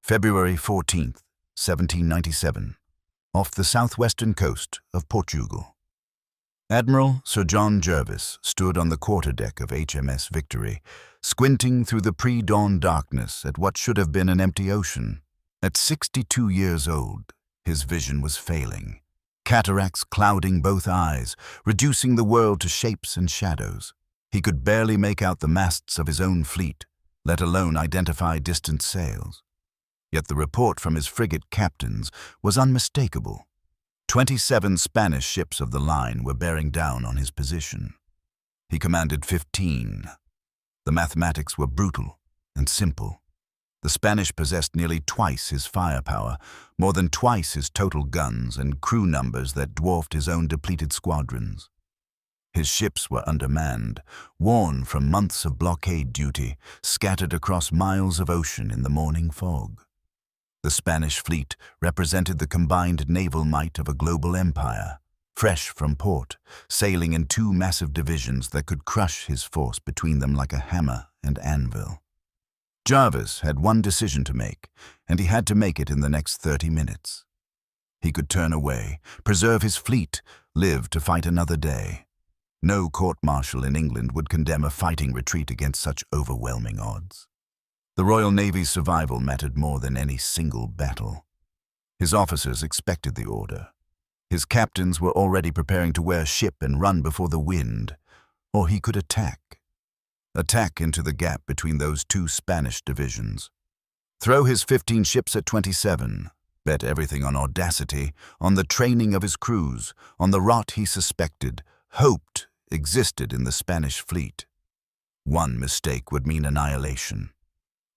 February 14th, 1797, off the southwestern coast of Portugal. Admiral Sir John Jervis stood on the quarterdeck of HMS Victory, squinting through the pre-dawn darkness at what should have been an empty ocean. At 62 years old, his vision was failing, cataracts clouding both eyes, reducing the world to shapes and shadows. He could barely make out the masts of his own fleet, let alone identify distant sails. Yet the report from his frigate captains was unmistakable. 27 Spanish ships of the line were bearing down on his position. He commanded 15. The mathematics were brutal and simple. The Spanish possessed nearly twice his firepower, more than twice his total guns, and crew numbers that dwarfed his own depleted squadrons. His ships were undermanned, worn from months of blockade duty, scattered across miles of ocean in the morning fog. The Spanish fleet represented the combined naval might of a global empire, fresh from port, sailing in two massive divisions that could crush his force between them like a hammer and anvil. Jervis had one decision to make, and he had to make it in the next 30 minutes. He could turn away, preserve his fleet, live to fight another day. No court-martial in England would condemn a fighting retreat against such overwhelming odds. The Royal Navy's survival mattered more than any single battle. His officers expected the order. His captains were already preparing to wear ship and run before the wind, or he could attack. Attack into the gap between those two Spanish divisions. Throw his 15 ships at 27, bet everything on audacity, on the training of his crews, on the rot he suspected, hoped existed in the Spanish fleet. One mistake would mean annihilation.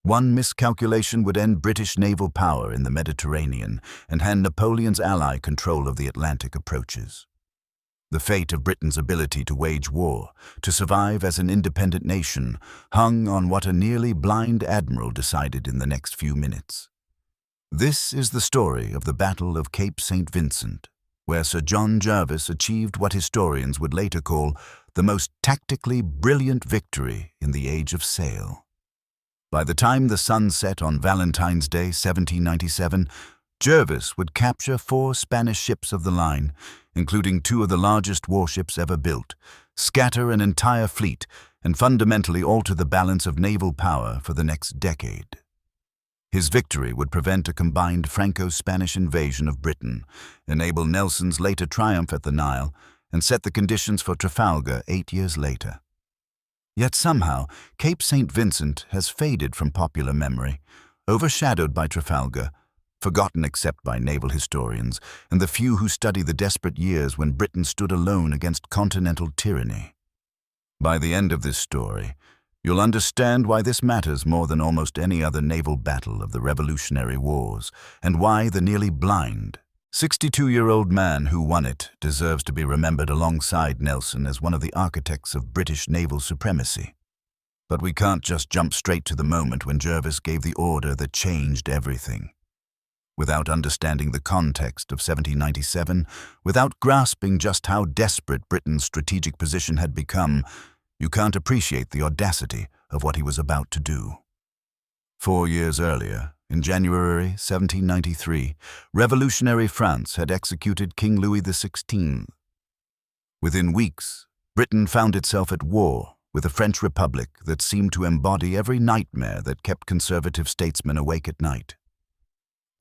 One miscalculation would end British naval power in the Mediterranean and hand Napoleon's ally control of the Atlantic approaches. The fate of Britain's ability to wage war, to survive as an independent nation, hung on what a nearly blind admiral decided in the next few minutes. This is the story of the Battle of Cape St. Vincent, where Sir John Jervis achieved what historians would later call the most tactically brilliant victory in the age of sail. By the time the sun set on Valentine's Day, 1797, Jervis would capture 4 Spanish ships of the line, including 2 of the largest warships ever built, scatter an entire fleet, and fundamentally alter the balance of naval power for the next decade. His victory would prevent a combined Franco-Spanish invasion of Britain, enable Nelson's later triumph at the Nile, and set the conditions for Trafalgar 8 years later. Yet somehow, Cape St. Vincent has faded from popular memory, overshadowed by Trafalgar, forgotten except by naval historians and the few who study the desperate years when Britain stood alone against continental tyranny. By the end of this story, you'll understand why this matters more than almost any other naval battle of the Revolutionary Wars, and why the nearly blind, 62-year-old man who won it deserves to be remembered alongside Nelson as one of the architects of British naval supremacy. But we can't just jump straight to the moment when Jervis gave the order that changed everything. Without understanding the context of 1797, without grasping just how desperate Britain's strategic position had become, you can't appreciate the audacity of what he was about to do. 4 years earlier, in January 1793, revolutionary France had executed King Louis XVI. Within weeks, Britain found itself at war with a French Republic that seemed to embody every nightmare that kept conservative statesmen awake at night.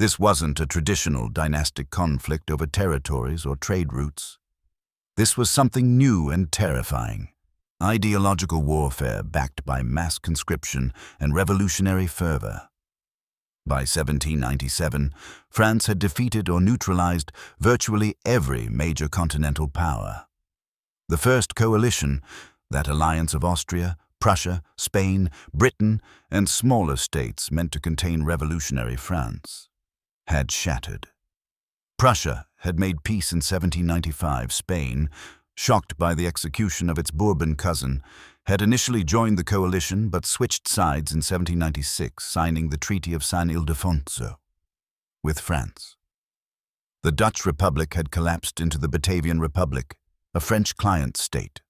This wasn't a traditional dynastic conflict over territories or trade routes. This was something new and terrifying. Ideological warfare backed by mass conscription and revolutionary fervor. By 1797, France had defeated or neutralized virtually every major continental power. The First Coalition, that alliance of Austria, Prussia, Spain, Britain, and smaller states meant to contain revolutionary France, had shattered. Prussia had made peace in 1795. Spain, shocked by the execution of its Bourbon cousin, had initially joined the coalition but switched sides in 1796, signing the Treaty of San Ildefonso with France. The Dutch Republic had collapsed into the Batavian Republic, a French client state.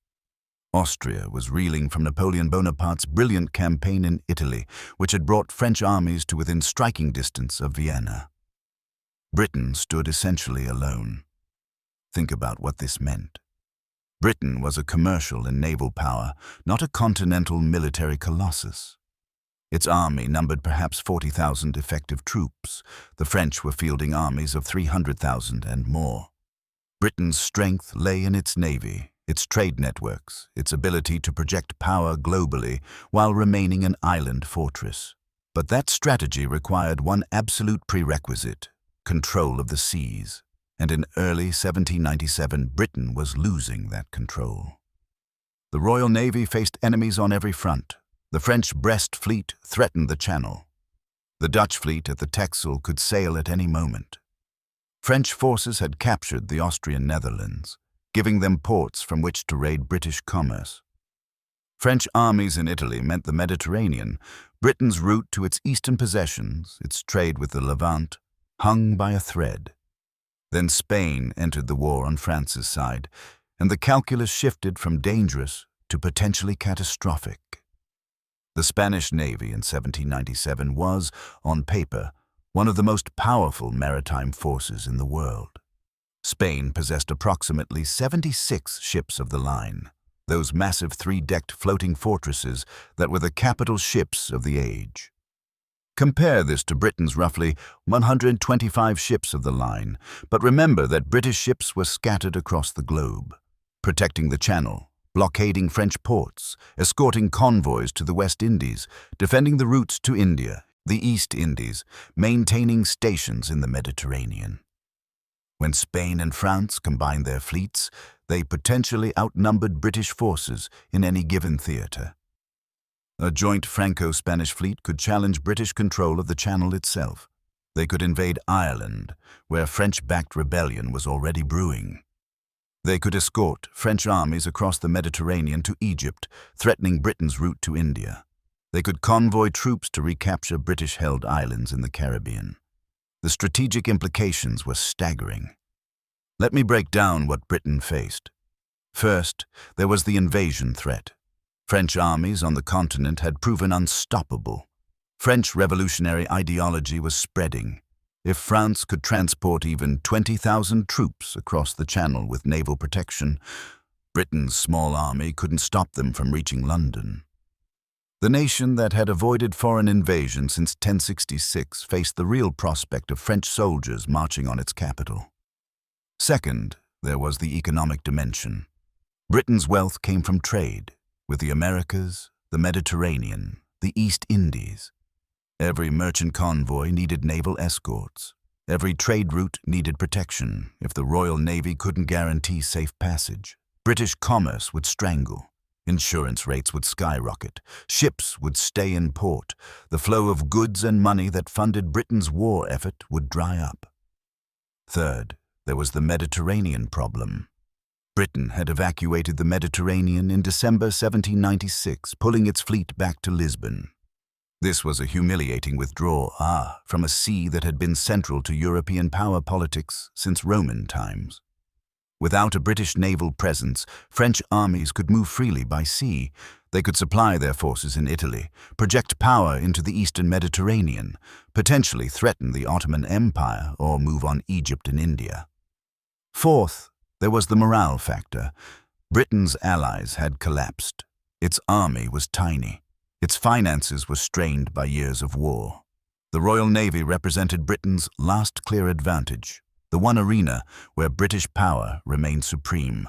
Austria was reeling from Napoleon Bonaparte's brilliant campaign in Italy, which had brought French armies to within striking distance of Vienna. Britain stood essentially alone. Think about what this meant. Britain was a commercial and naval power, not a continental military colossus. Its army numbered perhaps 40,000 effective troops. The French were fielding armies of 300,000 and more. Britain's strength lay in its navy, its trade networks, its ability to project power globally while remaining an island fortress. But that strategy required one absolute prerequisite: control of the seas. And in early 1797, Britain was losing that control. The Royal Navy faced enemies on every front. The French Brest fleet threatened the Channel. The Dutch fleet at the Texel could sail at any moment. French forces had captured the Austrian Netherlands, giving them ports from which to raid British commerce. French armies in Italy meant the Mediterranean, Britain's route to its eastern possessions, its trade with the Levant, hung by a thread. Then Spain entered the war on France's side, and the calculus shifted from dangerous to potentially catastrophic. The Spanish Navy in 1797 was, on paper, one of the most powerful maritime forces in the world. Spain possessed approximately 76 ships of the line, those massive three-decked floating fortresses that were the capital ships of the age. Compare this to Britain's roughly 125 ships of the line, but remember that British ships were scattered across the globe, protecting the Channel, blockading French ports, escorting convoys to the West Indies, defending the routes to India, the East Indies, maintaining stations in the Mediterranean. When Spain and France combined their fleets, they potentially outnumbered British forces in any given theater. A joint Franco-Spanish fleet could challenge British control of the Channel itself. They could invade Ireland, where French-backed rebellion was already brewing. They could escort French armies across the Mediterranean to Egypt, threatening Britain's route to India. They could convoy troops to recapture British-held islands in the Caribbean. The strategic implications were staggering. Let me break down what Britain faced. First, there was the invasion threat. French armies on the continent had proven unstoppable. French revolutionary ideology was spreading. If France could transport even 20,000 troops across the Channel with naval protection, Britain's small army couldn't stop them from reaching London. The nation that had avoided foreign invasion since 1066 faced the real prospect of French soldiers marching on its capital. Second, there was the economic dimension. Britain's wealth came from trade, with the Americas, the Mediterranean, the East Indies. Every merchant convoy needed naval escorts. Every trade route needed protection. If the Royal Navy couldn't guarantee safe passage, British commerce would strangle. Insurance rates would skyrocket. Ships would stay in port. The flow of goods and money that funded Britain's war effort would dry up. Third, there was the Mediterranean problem. Britain had evacuated the Mediterranean in December 1796, pulling its fleet back to Lisbon. This was a humiliating withdrawal from a sea that had been central to European power politics since Roman times. Without a British naval presence, French armies could move freely by sea. They could supply their forces in Italy, project power into the eastern Mediterranean, potentially threaten the Ottoman Empire, or move on Egypt and India. Fourth, there was the morale factor. Britain's allies had collapsed. Its army was tiny. Its finances were strained by years of war. The Royal Navy represented Britain's last clear advantage, the one arena where British power remained supreme.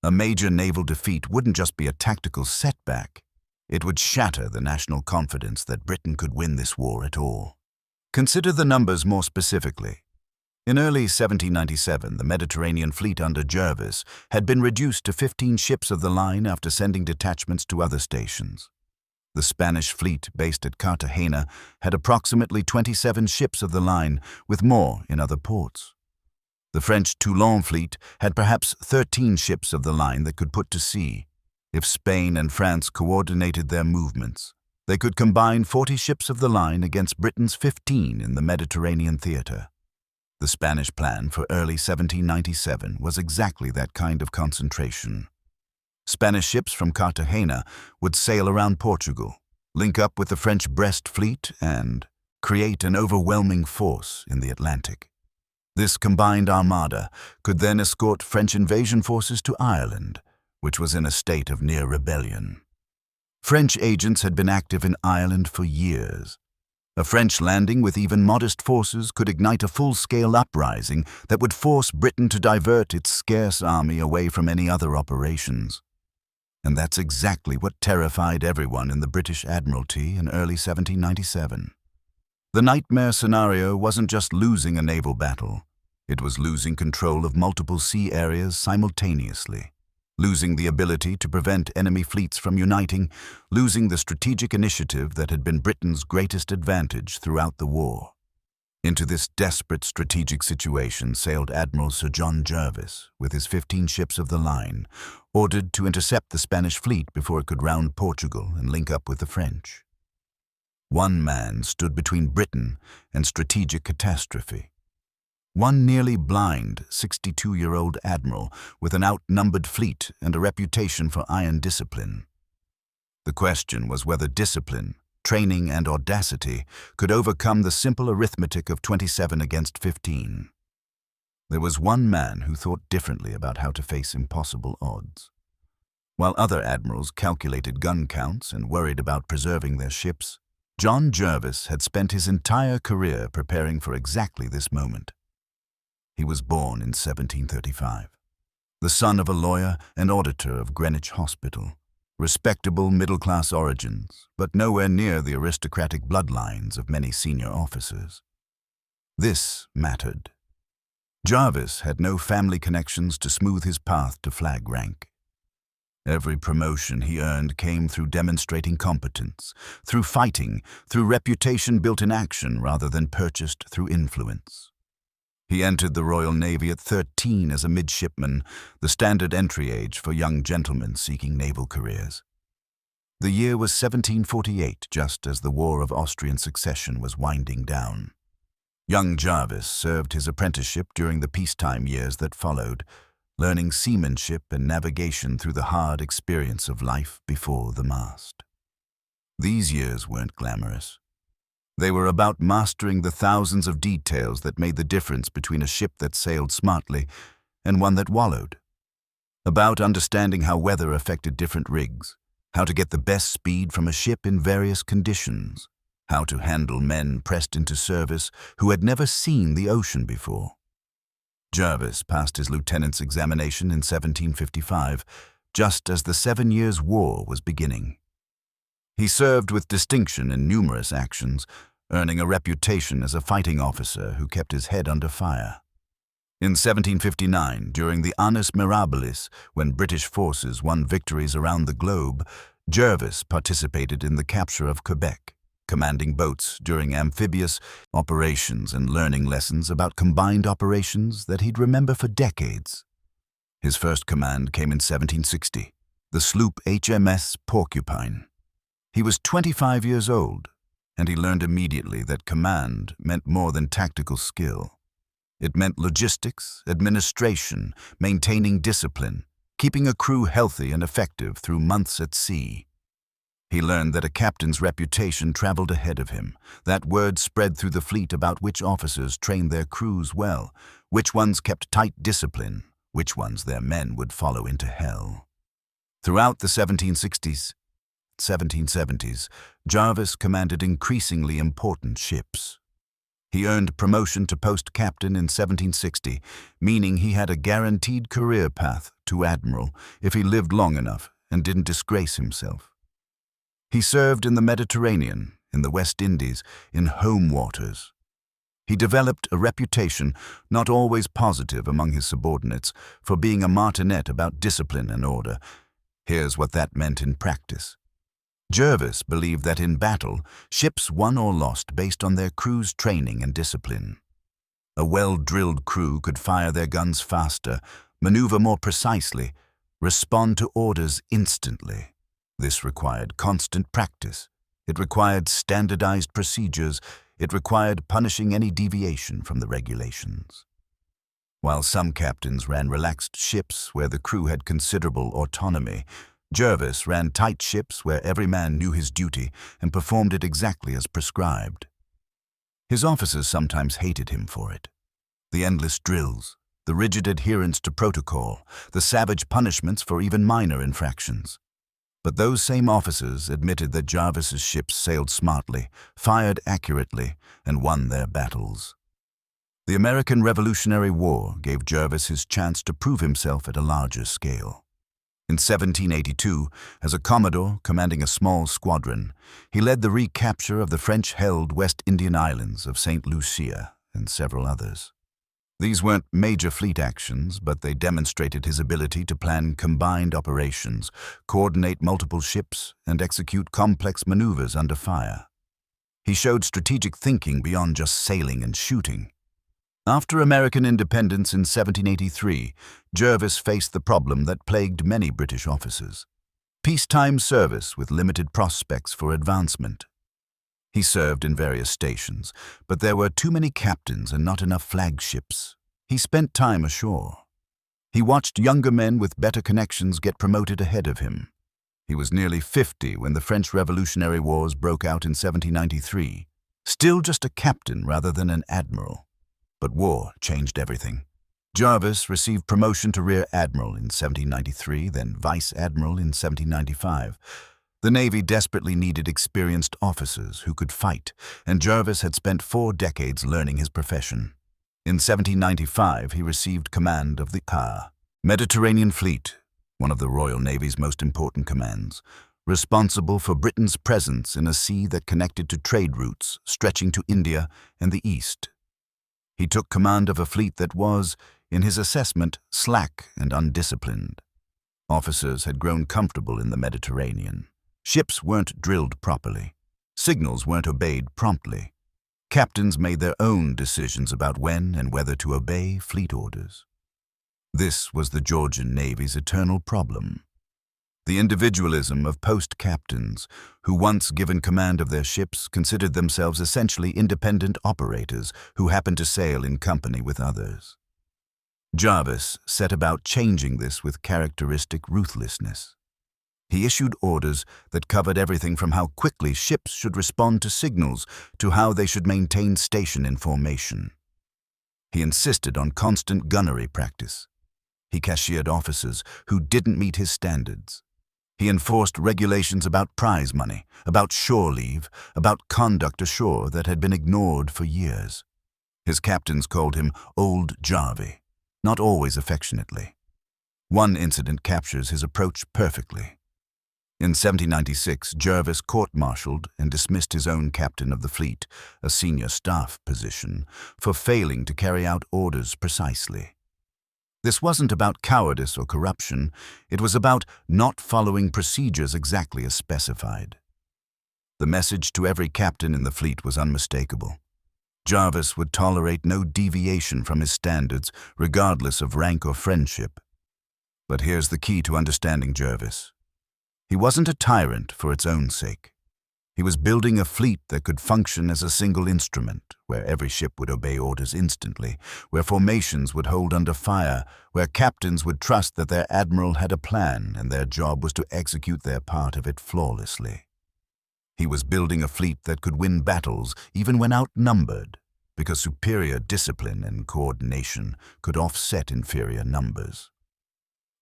A major naval defeat wouldn't just be a tactical setback. It would shatter the national confidence that Britain could win this war at all. Consider the numbers more specifically. In early 1797, the Mediterranean fleet under Jervis had been reduced to 15 ships of the line after sending detachments to other stations. The Spanish fleet, based at Cartagena, had approximately 27 ships of the line, with more in other ports. The French Toulon fleet had perhaps 13 ships of the line that could put to sea. If Spain and France coordinated their movements, they could combine 40 ships of the line against Britain's 15 in the Mediterranean theater. The Spanish plan for early 1797 was exactly that kind of concentration. Spanish ships from Cartagena would sail around Portugal, link up with the French Brest fleet, and create an overwhelming force in the Atlantic. This combined armada could then escort French invasion forces to Ireland, which was in a state of near rebellion. French agents had been active in Ireland for years. A French landing with even modest forces could ignite a full-scale uprising that would force Britain to divert its scarce army away from any other operations. And that's exactly what terrified everyone in the British Admiralty in early 1797. The nightmare scenario wasn't just losing a naval battle. It was losing control of multiple sea areas simultaneously, losing the ability to prevent enemy fleets from uniting, losing the strategic initiative that had been Britain's greatest advantage throughout the war. Into this desperate strategic situation sailed Admiral Sir John Jervis with his 15 ships of the line, ordered to intercept the Spanish fleet before it could round Portugal and link up with the French. One man stood between Britain and strategic catastrophe. One nearly blind 62-year-old admiral with an outnumbered fleet and a reputation for iron discipline. The question was whether discipline, training, and audacity could overcome the simple arithmetic of 27 against 15. There was one man who thought differently about how to face impossible odds. While other admirals calculated gun counts and worried about preserving their ships, John Jervis had spent his entire career preparing for exactly this moment. He was born in 1735, the son of a lawyer and auditor of Greenwich Hospital, respectable middle-class origins, but nowhere near the aristocratic bloodlines of many senior officers. This mattered. Jervis had no family connections to smooth his path to flag rank. Every promotion he earned came through demonstrating competence, through fighting, through reputation built in action rather than purchased through influence. He entered the Royal Navy at 13 as a midshipman, the standard entry age for young gentlemen seeking naval careers. The year was 1748, just as the War of Austrian Succession was winding down. Young Jervis served his apprenticeship during the peacetime years that followed, learning seamanship and navigation through the hard experience of life before the mast. These years weren't glamorous. They were about mastering the thousands of details that made the difference between a ship that sailed smartly and one that wallowed. About understanding how weather affected different rigs, how to get the best speed from a ship in various conditions, how to handle men pressed into service who had never seen the ocean before. Jervis passed his lieutenant's examination in 1755, just as the 7 Years' War was beginning. He served with distinction in numerous actions, earning a reputation as a fighting officer who kept his head under fire. In 1759, during the Annus Mirabilis, when British forces won victories around the globe, Jervis participated in the capture of Quebec, commanding boats during amphibious operations and learning lessons about combined operations that he'd remember for decades. His first command came in 1760, the sloop HMS Porcupine. He was 25 years old, and he learned immediately that command meant more than tactical skill. It meant logistics, administration, maintaining discipline, keeping a crew healthy and effective through months at sea. He learned that a captain's reputation traveled ahead of him. That word spread through the fleet about which officers trained their crews well, which ones kept tight discipline, which ones their men would follow into hell. Throughout the 1770s, Jervis commanded increasingly important ships. He earned promotion to post captain in 1760, meaning he had a guaranteed career path to admiral if he lived long enough and didn't disgrace himself. He served in the Mediterranean, in the West Indies, in home waters. He developed a reputation, not always positive among his subordinates, for being a martinet about discipline and order. Here's what that meant in practice. Jervis believed that in battle, ships won or lost based on their crew's training and discipline. A well-drilled crew could fire their guns faster, maneuver more precisely, respond to orders instantly. This required constant practice. It required standardized procedures. It required punishing any deviation from the regulations. While some captains ran relaxed ships where the crew had considerable autonomy, Jervis ran tight ships where every man knew his duty and performed it exactly as prescribed. His officers sometimes hated him for it. The endless drills, the rigid adherence to protocol, the savage punishments for even minor infractions. But those same officers admitted that Jervis's ships sailed smartly, fired accurately, and won their battles. The American Revolutionary War gave Jervis his chance to prove himself at a larger scale. In 1782, as a commodore commanding a small squadron, he led the recapture of the French-held West Indian islands of St. Lucia and several others. These weren't major fleet actions, but they demonstrated his ability to plan combined operations, coordinate multiple ships, and execute complex maneuvers under fire. He showed strategic thinking beyond just sailing and shooting. After American independence in 1783, Jervis faced the problem that plagued many British officers: peacetime service with limited prospects for advancement. He served in various stations, but there were too many captains and not enough flagships. He spent time ashore. He watched younger men with better connections get promoted ahead of him. He was nearly 50 when the French Revolutionary Wars broke out in 1793, still just a captain rather than an admiral. But war changed everything. Jervis received promotion to Rear Admiral in 1793, then Vice Admiral in 1795. The Navy desperately needed experienced officers who could fight, and Jervis had spent 4 decades learning his profession. In 1795, he received command of the Mediterranean Fleet, one of the Royal Navy's most important commands, responsible for Britain's presence in a sea that connected to trade routes stretching to India and the East. He took command of a fleet that was, in his assessment, slack and undisciplined. Officers had grown comfortable in the Mediterranean. Ships weren't drilled properly. Signals weren't obeyed promptly. Captains made their own decisions about when and whether to obey fleet orders. This was the Georgian Navy's eternal problem. The individualism of post-captains, who once given command of their ships considered themselves essentially independent operators who happened to sail in company with others. Jervis set about changing this with characteristic ruthlessness. He issued orders that covered everything from how quickly ships should respond to signals to how they should maintain station in formation. He insisted on constant gunnery practice. He cashiered officers who didn't meet his standards. He enforced regulations about prize money, about shore leave, about conduct ashore that had been ignored for years. His captains called him Old Jarvie, not always affectionately. One incident captures his approach perfectly. In 1796, Jervis court-martialed and dismissed his own captain of the fleet, a senior staff position, for failing to carry out orders precisely. This wasn't about cowardice or corruption, it was about not following procedures exactly as specified. The message to every captain in the fleet was unmistakable. Jervis would tolerate no deviation from his standards, regardless of rank or friendship. But here's the key to understanding Jervis. He wasn't a tyrant for its own sake. He was building a fleet that could function as a single instrument, where every ship would obey orders instantly, where formations would hold under fire, where captains would trust that their admiral had a plan and their job was to execute their part of it flawlessly. He was building a fleet that could win battles even when outnumbered, because superior discipline and coordination could offset inferior numbers.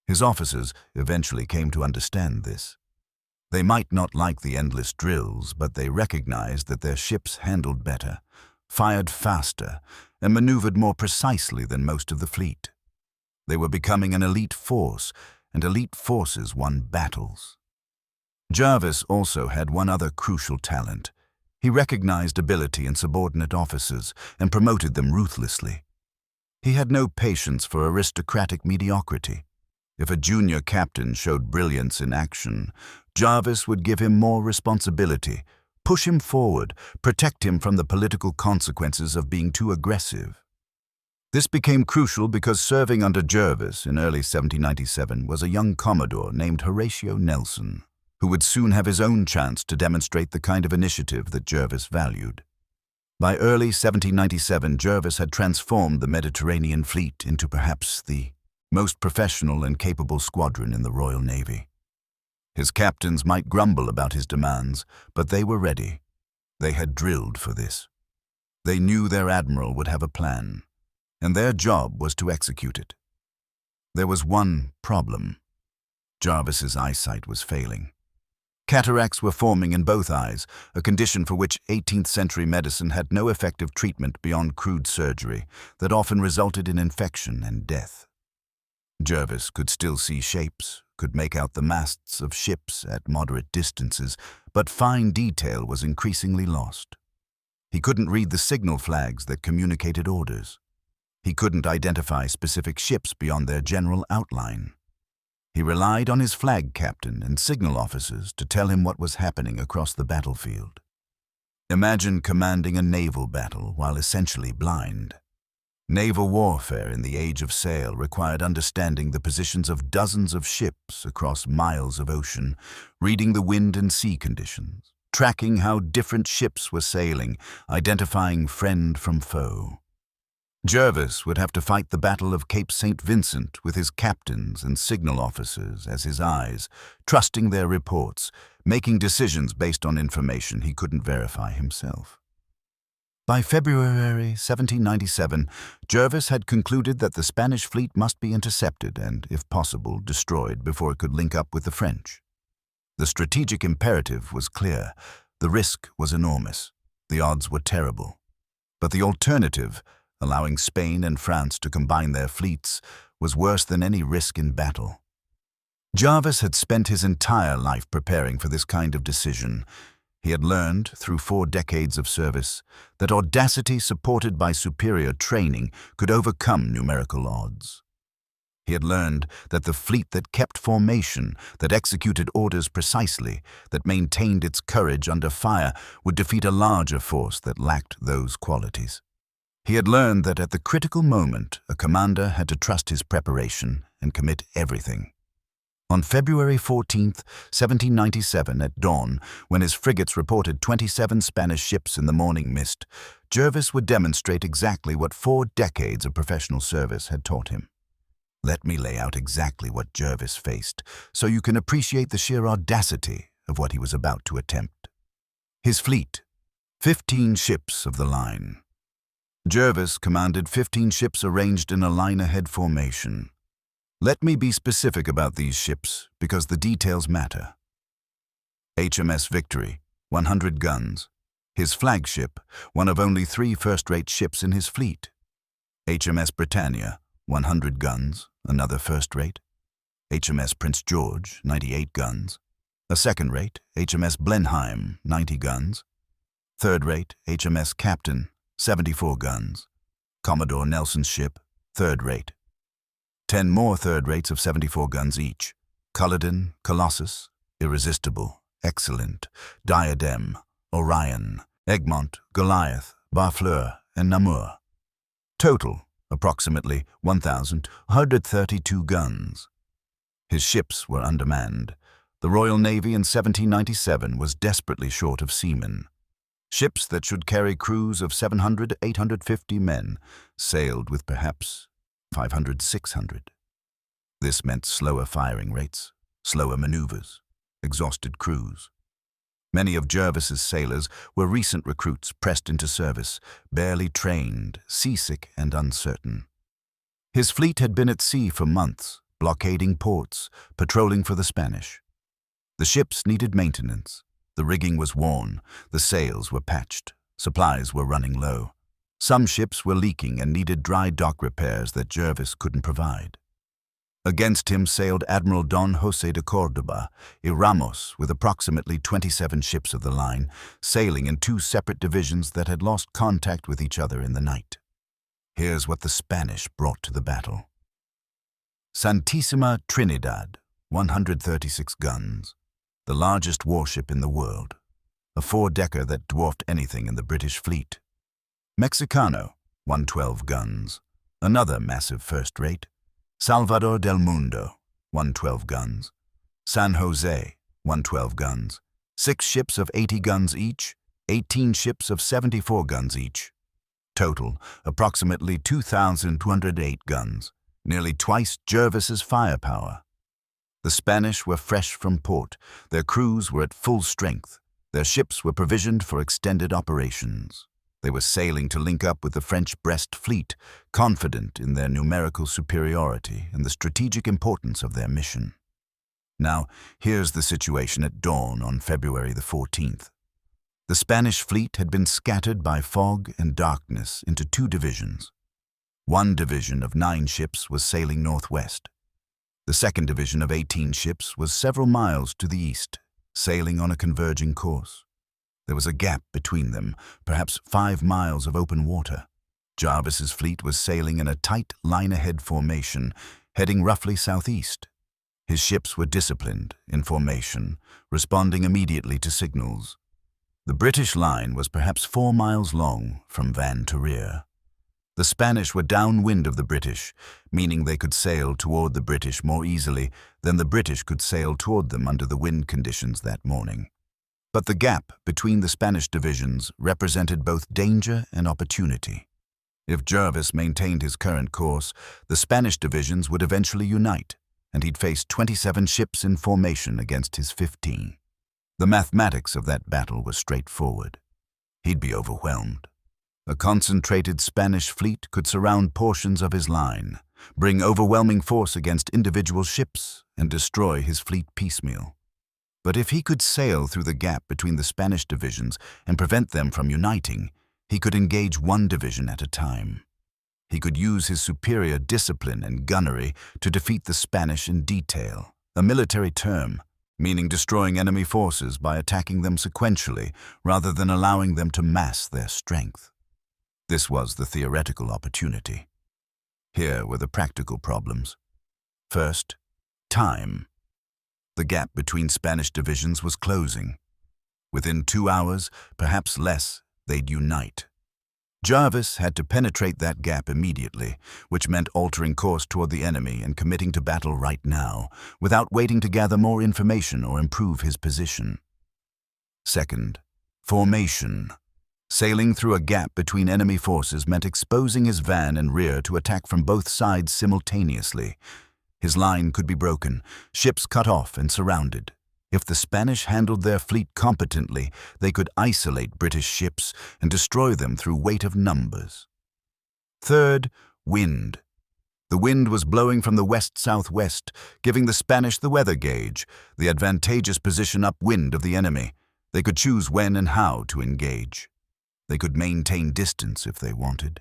His officers eventually came to understand this. They might not like the endless drills, but they recognized that their ships handled better, fired faster, and maneuvered more precisely than most of the fleet. They were becoming an elite force, and elite forces won battles. Jervis also had one other crucial talent. He recognized ability in subordinate officers and promoted them ruthlessly. He had no patience for aristocratic mediocrity. If a junior captain showed brilliance in action, Jervis would give him more responsibility, push him forward, protect him from the political consequences of being too aggressive. This became crucial because serving under Jervis in early 1797 was a young commodore named Horatio Nelson, who would soon have his own chance to demonstrate the kind of initiative that Jervis valued. By early 1797, Jervis had transformed the Mediterranean fleet into perhaps the most professional and capable squadron in the Royal Navy. His captains might grumble about his demands, but they were ready. They had drilled for this. They knew their admiral would have a plan, and their job was to execute it. There was one problem. Jervis's eyesight was failing. Cataracts were forming in both eyes, a condition for which 18th-century medicine had no effective treatment beyond crude surgery that often resulted in infection and death. Jervis could still see shapes, could make out the masts of ships at moderate distances, but fine detail was increasingly lost. He couldn't read the signal flags that communicated orders. He couldn't identify specific ships beyond their general outline. He relied on his flag captain and signal officers to tell him what was happening across the battlefield. Imagine commanding a naval battle while essentially blind. Naval warfare in the age of sail required understanding the positions of dozens of ships across miles of ocean, reading the wind and sea conditions, tracking how different ships were sailing, identifying friend from foe. Jervis would have to fight the Battle of Cape St. Vincent with his captains and signal officers as his eyes, trusting their reports, making decisions based on information he couldn't verify himself. By February 1797, Jervis had concluded that the Spanish fleet must be intercepted and, if possible, destroyed before it could link up with the French. The strategic imperative was clear. The risk was enormous. The odds were terrible. But the alternative, allowing Spain and France to combine their fleets, was worse than any risk in battle. Jervis had spent his entire life preparing for this kind of decision. He had learned, through 4 decades of service, that audacity supported by superior training could overcome numerical odds. He had learned that the fleet that kept formation, that executed orders precisely, that maintained its courage under fire, would defeat a larger force that lacked those qualities. He had learned that at the critical moment, a commander had to trust his preparation and commit everything. On February 14, 1797, at dawn, when his frigates reported 27 Spanish ships in the morning mist, Jervis would demonstrate exactly what 4 decades of professional service had taught him. Let me lay out exactly what Jervis faced, so you can appreciate the sheer audacity of what he was about to attempt. His fleet, 15 ships of the line. Jervis commanded 15 ships arranged in a line-ahead formation. Let me be specific about these ships because the details matter. HMS Victory, 100 guns. His flagship, one of only 3 first-rate ships in his fleet. HMS Britannia, 100 guns, another first-rate. HMS Prince George, 98 guns. A second-rate, HMS Blenheim, 90 guns. Third-rate, HMS Captain, 74 guns. Commodore Nelson's ship, third-rate. 10 more third-rates of 74 guns each. Culloden, Colossus, Irresistible, Excellent, Diadem, Orion, Egmont, Goliath, Barfleur, and Namur. Total, approximately 1,132 guns. His ships were undermanned. The Royal Navy in 1797 was desperately short of seamen. Ships that should carry crews of 700 to 850 men sailed with perhaps 500, 600. This meant slower firing rates, slower maneuvers, exhausted crews. Many of Jervis's sailors were recent recruits pressed into service, barely trained, seasick and uncertain. His fleet had been at sea for months, blockading ports, patrolling for the Spanish. The ships needed maintenance. The rigging was worn, the sails were patched, supplies were running low. Some ships were leaking and needed dry dock repairs that Jervis couldn't provide. Against him sailed Admiral Don José de Córdoba, y Ramos, with approximately 27 ships of the line, sailing in 2 separate divisions that had lost contact with each other in the night. Here's what the Spanish brought to the battle. Santísima Trinidad, 136 guns. The largest warship in the world, a 4-decker that dwarfed anything in the British fleet. Mexicano, 112 guns, another massive first-rate. Salvador del Mundo, 112 guns. San Jose, 112 guns. 6 ships of 80 guns each. 18 ships of 74 guns each. Total, approximately 2,208 guns, nearly twice Jervis's firepower. The Spanish were fresh from port, their crews were at full strength, their ships were provisioned for extended operations. They were sailing to link up with the French Brest fleet, confident in their numerical superiority and the strategic importance of their mission. Now, here's the situation at dawn on February the 14th. The Spanish fleet had been scattered by fog and darkness into two divisions. One division of 9 ships was sailing northwest. The second division of 18 ships was several miles to the east, sailing on a converging course. There was a gap between them, perhaps 5 miles of open water. Jervis's fleet was sailing in a tight line-ahead formation, heading roughly southeast. His ships were disciplined, in formation, responding immediately to signals. The British line was perhaps 4 miles long from van to rear. The Spanish were downwind of the British, meaning they could sail toward the British more easily than the British could sail toward them under the wind conditions that morning. But the gap between the Spanish divisions represented both danger and opportunity. If Jervis maintained his current course, the Spanish divisions would eventually unite, and he'd face 27 ships in formation against his 15. The mathematics of that battle was straightforward. He'd be overwhelmed. A concentrated Spanish fleet could surround portions of his line, bring overwhelming force against individual ships, and destroy his fleet piecemeal. But if he could sail through the gap between the Spanish divisions and prevent them from uniting, he could engage one division at a time. He could use his superior discipline and gunnery to defeat the Spanish in detail, a military term, meaning destroying enemy forces by attacking them sequentially rather than allowing them to mass their strength. This was the theoretical opportunity. Here were the practical problems. First, time. The gap between Spanish divisions was closing. Within 2 hours, perhaps less, they'd unite. Jervis had to penetrate that gap immediately, which meant altering course toward the enemy and committing to battle right now, without waiting to gather more information or improve his position. Second, formation. Sailing through a gap between enemy forces meant exposing his van and rear to attack from both sides simultaneously. His line could be broken, ships cut off and surrounded. If the Spanish handled their fleet competently, they could isolate British ships and destroy them through weight of numbers. Third, wind. The wind was blowing from the west-southwest, giving the Spanish the weather gauge, the advantageous position upwind of the enemy. They could choose when and how to engage. They could maintain distance if they wanted.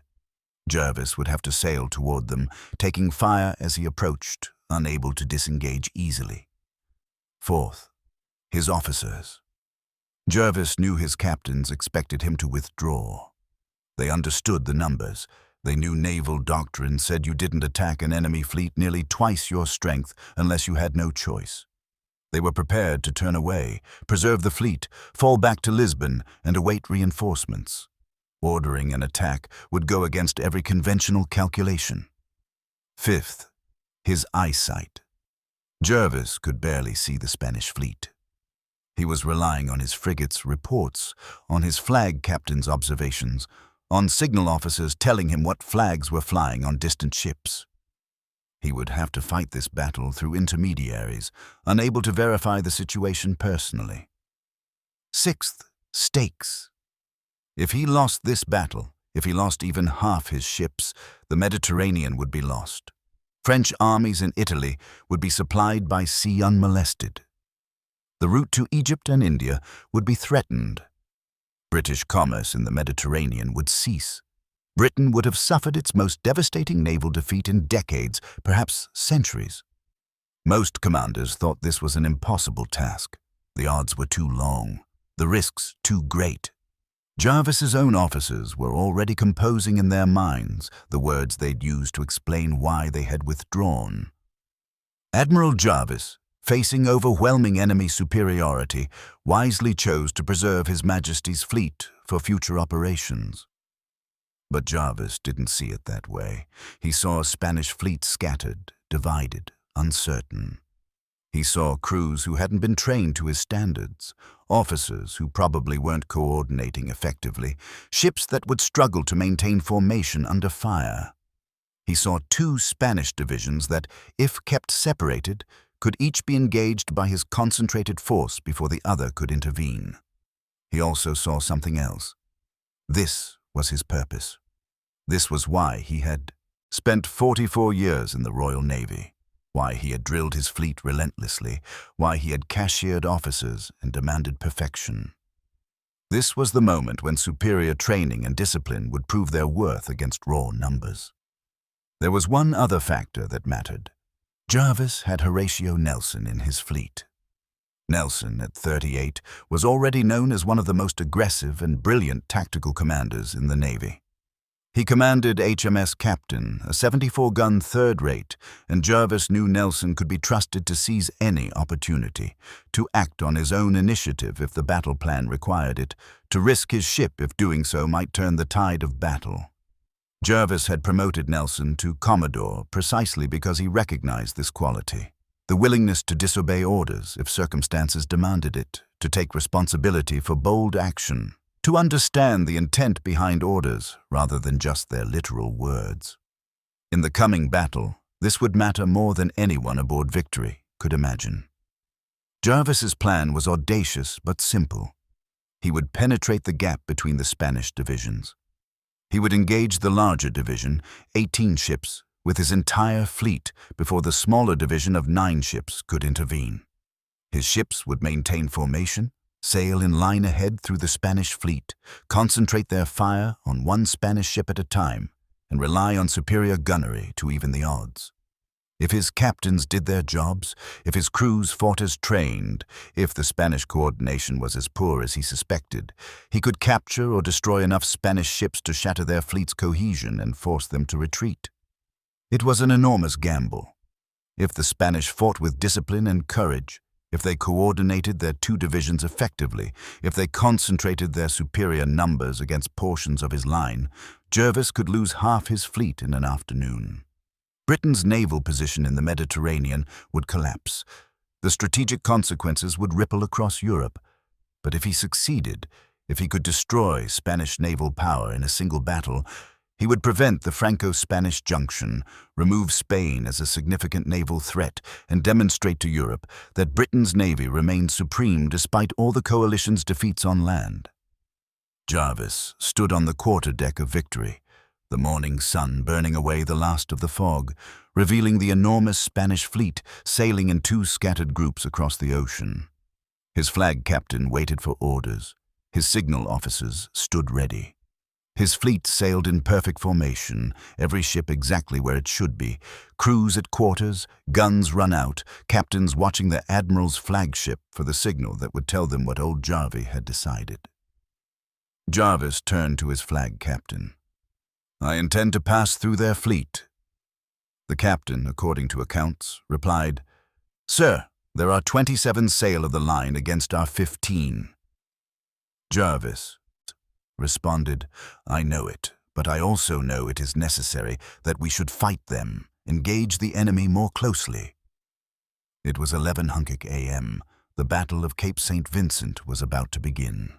Jervis would have to sail toward them, taking fire as he approached, unable to disengage easily. Fourth, his officers. Jervis knew his captains expected him to withdraw. They understood the numbers. They knew naval doctrine said you didn't attack an enemy fleet nearly twice your strength unless you had no choice. They were prepared to turn away, preserve the fleet, fall back to Lisbon, and await reinforcements. Ordering an attack would go against every conventional calculation. Fifth, his eyesight. Jervis could barely see the Spanish fleet. He was relying on his frigate's reports, on his flag captain's observations, on signal officers telling him what flags were flying on distant ships. He would have to fight this battle through intermediaries, unable to verify the situation personally. Sixth, stakes. If he lost this battle, if he lost even half his ships, the Mediterranean would be lost. French armies in Italy would be supplied by sea unmolested. The route to Egypt and India would be threatened. British commerce in the Mediterranean would cease. Britain would have suffered its most devastating naval defeat in decades, perhaps centuries. Most commanders thought this was an impossible task. The odds were too long, the risks too great. Jervis's own officers were already composing in their minds the words they'd use to explain why they had withdrawn. Admiral Jervis, facing overwhelming enemy superiority, wisely chose to preserve His Majesty's fleet for future operations. But Jervis didn't see it that way. He saw a Spanish fleet scattered, divided, uncertain. He saw crews who hadn't been trained to his standards, officers who probably weren't coordinating effectively, ships that would struggle to maintain formation under fire. He saw two Spanish divisions that, if kept separated, could each be engaged by his concentrated force before the other could intervene. He also saw something else. This was his purpose. This was why he had spent 44 years in the Royal Navy, why he had drilled his fleet relentlessly, why he had cashiered officers and demanded perfection. This was the moment when superior training and discipline would prove their worth against raw numbers. There was one other factor that mattered. Jervis had Horatio Nelson in his fleet. Nelson, at 38, was already known as one of the most aggressive and brilliant tactical commanders in the Navy. He commanded HMS Captain, a 74-gun third-rate, and Jervis knew Nelson could be trusted to seize any opportunity, to act on his own initiative if the battle plan required it, to risk his ship if doing so might turn the tide of battle. Jervis had promoted Nelson to Commodore precisely because he recognized this quality, the willingness to disobey orders if circumstances demanded it, to take responsibility for bold action, to understand the intent behind orders rather than just their literal words. In the coming battle, this would matter more than anyone aboard Victory could imagine. Jervis's plan was audacious but simple. He would penetrate the gap between the Spanish divisions. He would engage the larger division, 18 ships, with his entire fleet before the smaller division of 9 ships could intervene. His ships would maintain formation, sail in line ahead through the Spanish fleet, concentrate their fire on one Spanish ship at a time, and rely on superior gunnery to even the odds. If his captains did their jobs, if his crews fought as trained, if the Spanish coordination was as poor as he suspected, he could capture or destroy enough Spanish ships to shatter their fleet's cohesion and force them to retreat. It was an enormous gamble. If the Spanish fought with discipline and courage, if they coordinated their two divisions effectively, if they concentrated their superior numbers against portions of his line, Jervis could lose half his fleet in an afternoon. Britain's naval position in the Mediterranean would collapse. The strategic consequences would ripple across Europe. But if he succeeded, if he could destroy Spanish naval power in a single battle, he would prevent the Franco-Spanish junction, remove Spain as a significant naval threat, and demonstrate to Europe that Britain's navy remained supreme despite all the coalition's defeats on land. Jervis stood on the quarterdeck of Victory, the morning sun burning away the last of the fog, revealing the enormous Spanish fleet sailing in two scattered groups across the ocean. His flag captain waited for orders. His signal officers stood ready. His fleet sailed in perfect formation, every ship exactly where it should be, crews at quarters, guns run out, captains watching the Admiral's flagship for the signal that would tell them what old Jervis had decided. Jervis turned to his flag captain. "I intend to pass through their fleet." The captain, according to accounts, replied, "Sir, there are 27 sail of the line against our 15. Jervis responded, "I know it, but I also know it is necessary that we should fight them, engage the enemy more closely." It was 11:00 a.m. The Battle of Cape St. Vincent was about to begin.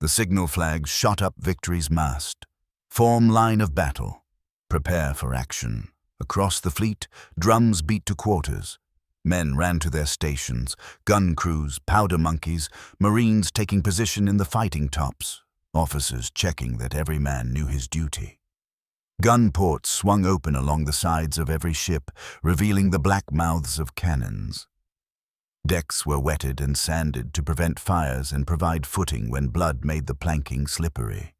The signal flags shot up Victory's mast. Form line of battle. Prepare for action. Across the fleet, drums beat to quarters. Men ran to their stations, gun crews, powder monkeys, Marines taking position in the fighting tops, officers checking that every man knew his duty. Gun ports swung open along the sides of every ship, revealing the black mouths of cannons. Decks were wetted and sanded to prevent fires and provide footing when blood made the planking slippery.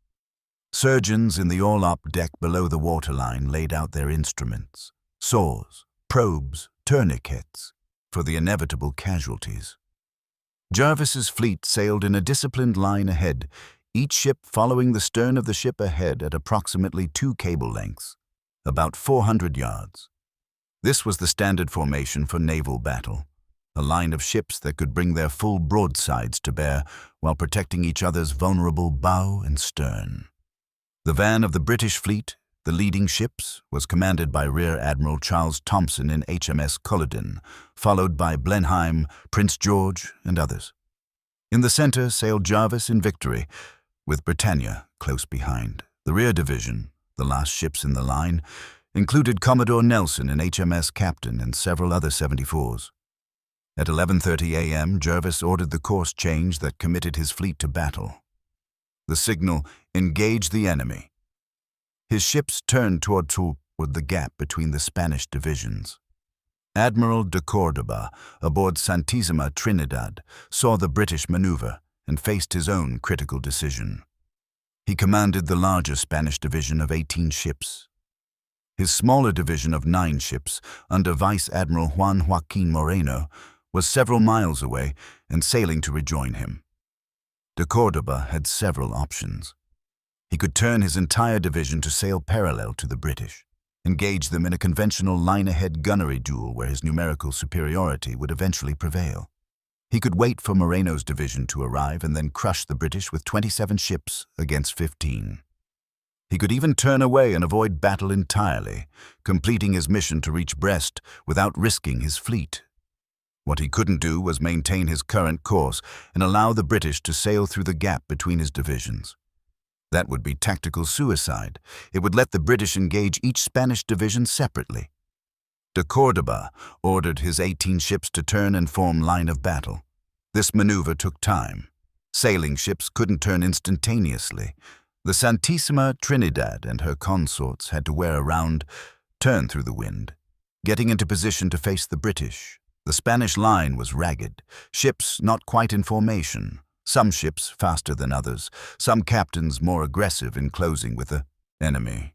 Surgeons in the orlop deck below the waterline laid out their instruments, saws, probes, tourniquets, for the inevitable casualties. Jervis's fleet sailed in a disciplined line ahead, each ship following the stern of the ship ahead at approximately 2 cable lengths, about 400 yards. This was the standard formation for naval battle, a line of ships that could bring their full broadsides to bear while protecting each other's vulnerable bow and stern. The van of the British fleet, The leading ships was commanded by Rear Admiral Charles Thompson in HMS Culloden, followed by Blenheim, Prince George, and others. In the center sailed Jervis in Victory, with Britannia close behind. The rear division, the last ships in the line, included Commodore Nelson in HMS Captain and several other 74s. At 11:30 a.m., Jervis ordered the course change that committed his fleet to battle. The signal, "Engage the enemy." His ships turned toward the gap between the Spanish divisions. Admiral de Cordoba, aboard Santissima Trinidad, saw the British maneuver and faced his own critical decision. He commanded the larger Spanish division of 18 ships. His smaller division of 9 ships, under Vice Admiral Juan Joaquin Moreno, was several miles away and sailing to rejoin him. De Cordoba had several options. He could turn his entire division to sail parallel to the British, engage them in a conventional line-ahead gunnery duel where his numerical superiority would eventually prevail. He could wait for Moreno's division to arrive and then crush the British with 27 ships against 15. He could even turn away and avoid battle entirely, completing his mission to reach Brest without risking his fleet. What he couldn't do was maintain his current course and allow the British to sail through the gap between his divisions. That would be tactical suicide. It would let the British engage each Spanish division separately. De Cordoba ordered his 18 ships to turn and form line of battle. This maneuver took time. Sailing ships couldn't turn instantaneously. The Santissima Trinidad and her consorts had to wear around, turn through the wind, getting into position to face the British. The Spanish line was ragged, ships not quite in formation, some ships faster than others, some captains more aggressive in closing with the enemy.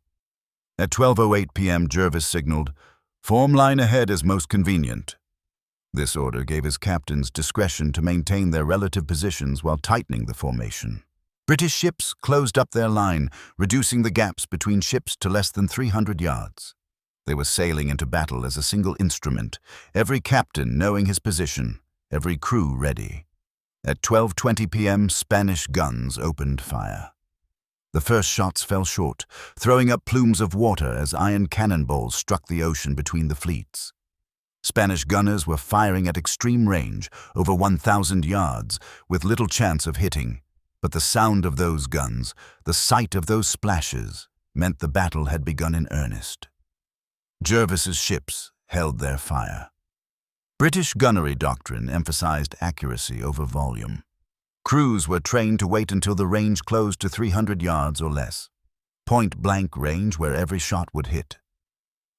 At 12:08 p.m., Jervis signaled, "Form line ahead as most convenient." This order gave his captains discretion to maintain their relative positions while tightening the formation. British ships closed up their line, reducing the gaps between ships to less than 300 yards. They were sailing into battle as a single instrument, every captain knowing his position, every crew ready. At 12:20 p.m., Spanish guns opened fire. The first shots fell short, throwing up plumes of water as iron cannonballs struck the ocean between the fleets. Spanish gunners were firing at extreme range, over 1,000 yards, with little chance of hitting. But the sound of those guns, the sight of those splashes, meant the battle had begun in earnest. Jervis's ships held their fire. British gunnery doctrine emphasized accuracy over volume. Crews were trained to wait until the range closed to 300 yards or less, point-blank range where every shot would hit.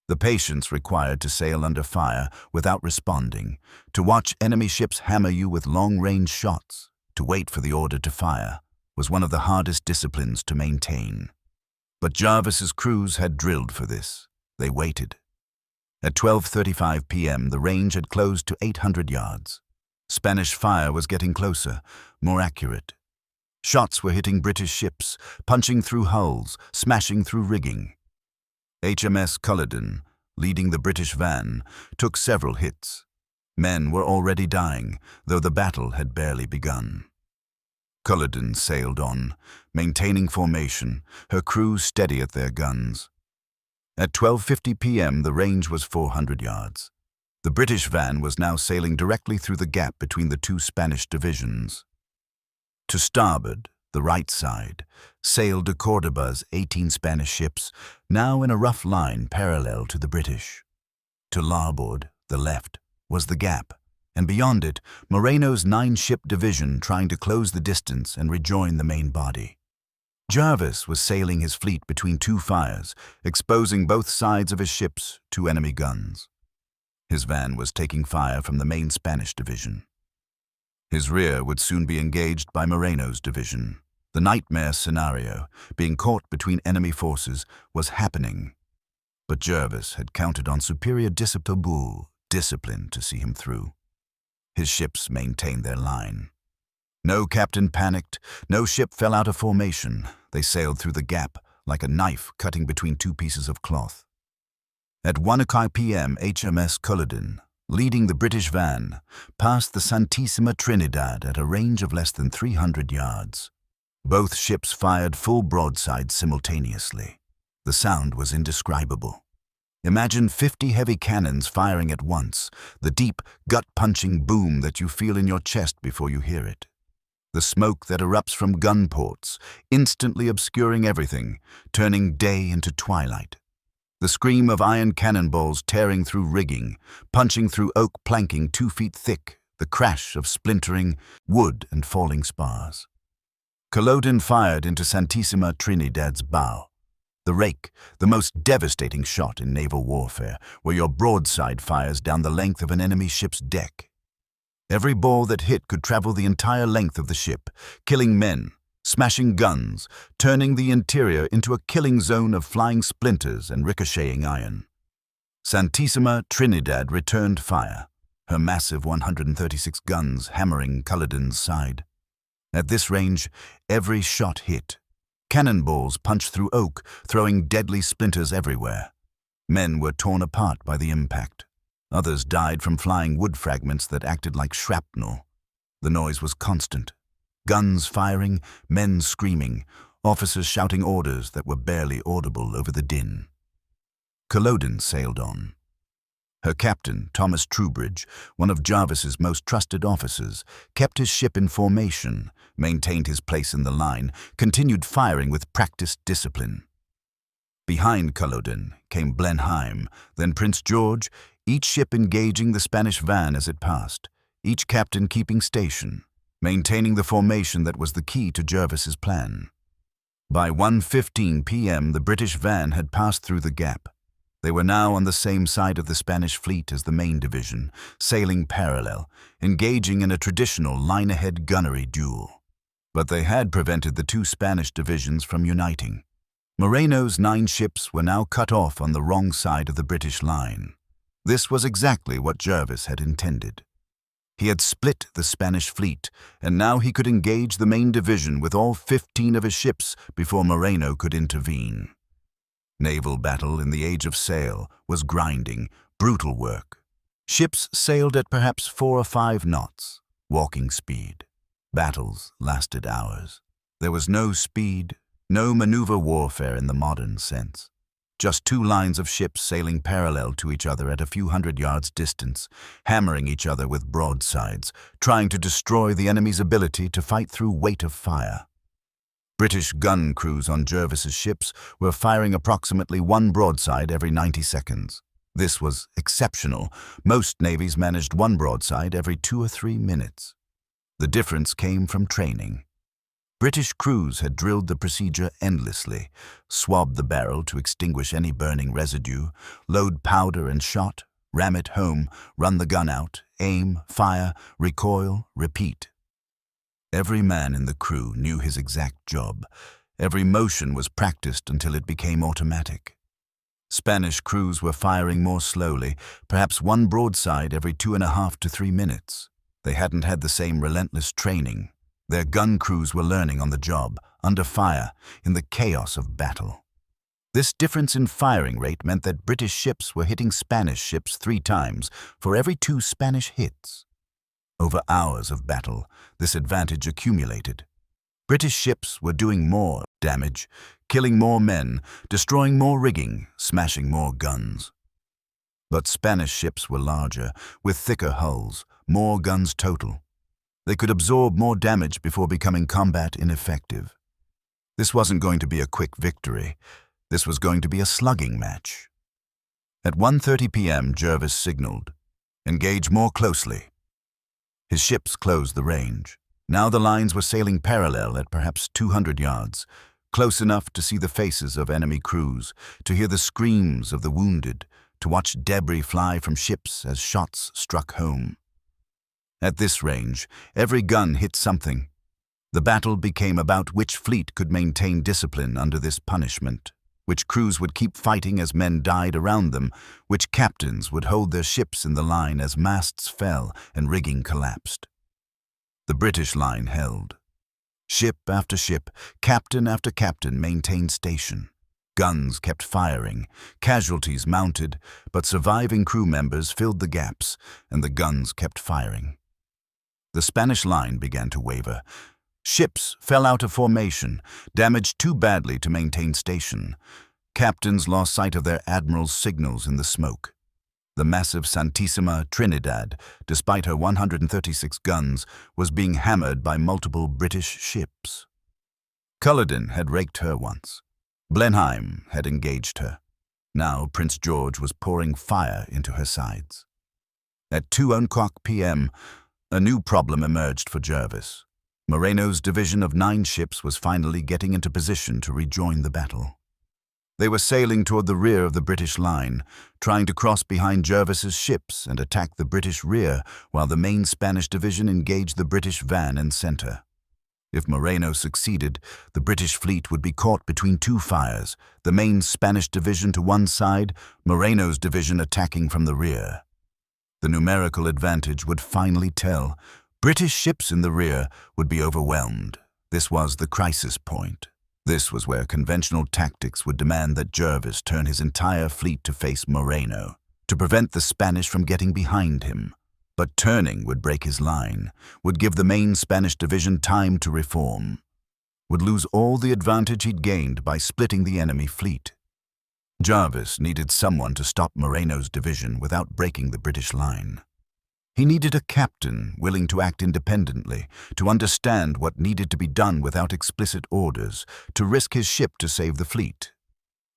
The patience required to sail under fire without responding, to watch enemy ships hammer you with long-range shots, to wait for the order to fire, was one of the hardest disciplines to maintain. But Jervis's crews had drilled for this. They waited. At 12:35 p.m., the range had closed to 800 yards. Spanish fire was getting closer, more accurate. Shots were hitting British ships, punching through hulls, smashing through rigging. HMS Culloden, leading the British van, took several hits. Men were already dying, though the battle had barely begun. Culloden sailed on, maintaining formation, her crew steady at their guns. At 12:50 p.m., the range was 400 yards. The British van was now sailing directly through the gap between the two Spanish divisions. To starboard, the right side, sailed de Cordoba's 18 Spanish ships, now in a rough line parallel to the British. To larboard, the left, was the gap, and beyond it, Moreno's 9-ship division trying to close the distance and rejoin the main body. Jervis was sailing his fleet between two fires, exposing both sides of his ships to enemy guns. His van was taking fire from the main Spanish division. His rear would soon be engaged by Moreno's division. The nightmare scenario, being caught between enemy forces, was happening. But Jervis had counted on superior discipline to see him through. His ships maintained their line. No captain panicked, no ship fell out of formation. They sailed through the gap like a knife cutting between two pieces of cloth. At 1:00 p.m., HMS Culloden, leading the British van, passed the Santissima Trinidad at a range of less than 300 yards. Both ships fired full broadsides simultaneously. The sound was indescribable. Imagine 50 heavy cannons firing at once, the deep, gut-punching boom that you feel in your chest before you hear it. The smoke that erupts from gun ports, instantly obscuring everything, turning day into twilight. The scream of iron cannonballs tearing through rigging, punching through oak planking 2 feet thick, the crash of splintering wood and falling spars. Culloden fired into Santissima Trinidad's bow. The rake, the most devastating shot in naval warfare, where your broadside fires down the length of an enemy ship's deck. Every ball that hit could travel the entire length of the ship, killing men, smashing guns, turning the interior into a killing zone of flying splinters and ricocheting iron. Santissima Trinidad returned fire, her massive 136 guns hammering Culloden's side. At this range, every shot hit. Cannonballs punched through oak, throwing deadly splinters everywhere. Men were torn apart by the impact. Others died from flying wood fragments that acted like shrapnel. The noise was constant. Guns firing, men screaming, officers shouting orders that were barely audible over the din. Culloden sailed on. Her captain, Thomas Trowbridge, one of Jervis's most trusted officers, kept his ship in formation, maintained his place in the line, continued firing with practiced discipline. Behind Culloden came Blenheim, then Prince George, each ship engaging the Spanish van as it passed, each captain keeping station, maintaining the formation that was the key to Jervis's plan. By 1:15 p.m. the British van had passed through the gap. They were now on the same side of the Spanish fleet as the main division, sailing parallel, engaging in a traditional line-ahead gunnery duel. But they had prevented the 2 Spanish divisions from uniting. Moreno's 9 ships were now cut off on the wrong side of the British line. This was exactly what Jervis had intended. He had split the Spanish fleet, and now he could engage the main division with all 15 of his ships before Moreno could intervene. Naval battle in the age of sail was grinding, brutal work. Ships sailed at perhaps 4 or 5 knots, walking speed. Battles lasted hours. There was no speed, no maneuver warfare in the modern sense. Just 2 lines of ships sailing parallel to each other at a few hundred yards distance, hammering each other with broadsides, trying to destroy the enemy's ability to fight through weight of fire. British gun crews on Jervis's ships were firing approximately 1 broadside every 90 seconds. This was exceptional. Most navies managed 1 broadside every 2 or 3 minutes. The difference came from training. British crews had drilled the procedure endlessly, swabbed the barrel to extinguish any burning residue, load powder and shot, ram it home, run the gun out, aim, fire, recoil, repeat. Every man in the crew knew his exact job. Every motion was practiced until it became automatic. Spanish crews were firing more slowly, perhaps 1 broadside every 2.5 to 3 minutes. They hadn't had the same relentless training. Their gun crews were learning on the job, under fire, in the chaos of battle. This difference in firing rate meant that British ships were hitting Spanish ships 3 times for every 2 Spanish hits. Over hours of battle, this advantage accumulated. British ships were doing more damage, killing more men, destroying more rigging, smashing more guns. But Spanish ships were larger, with thicker hulls, more guns total. They could absorb more damage before becoming combat ineffective. This wasn't going to be a quick victory. This was going to be a slugging match. At 1:30 p.m., Jervis signaled, "Engage more closely." His ships closed the range. Now the lines were sailing parallel at perhaps 200 yards, close enough to see the faces of enemy crews, to hear the screams of the wounded, to watch debris fly from ships as shots struck home. At this range, every gun hit something. The battle became about which fleet could maintain discipline under this punishment, which crews would keep fighting as men died around them, which captains would hold their ships in the line as masts fell and rigging collapsed. The British line held. Ship after ship, captain after captain maintained station. Guns kept firing, casualties mounted, but surviving crew members filled the gaps, and the guns kept firing. The Spanish line began to waver. Ships fell out of formation, damaged too badly to maintain station. Captains lost sight of their admiral's signals in the smoke. The massive Santissima Trinidad, despite her 136 guns, was being hammered by multiple British ships. Culloden had raked her once. Blenheim had engaged her. Now Prince George was pouring fire into her sides. At 2:00 p.m., a new problem emerged for Jervis. Moreno's division of 9 ships was finally getting into position to rejoin the battle. They were sailing toward the rear of the British line, trying to cross behind Jervis's ships and attack the British rear while the main Spanish division engaged the British van and center. If Moreno succeeded, the British fleet would be caught between 2 fires, the main Spanish division to one side, Moreno's division attacking from the rear. The numerical advantage would finally tell. British ships in the rear would be overwhelmed. This was the crisis point. This was where conventional tactics would demand that Jervis turn his entire fleet to face Moreno, to prevent the Spanish from getting behind him. But turning would break his line, would give the main Spanish division time to reform, would lose all the advantage he'd gained by splitting the enemy fleet. Jervis needed someone to stop Moreno's division without breaking the British line. He needed a captain willing to act independently, to understand what needed to be done without explicit orders, to risk his ship to save the fleet.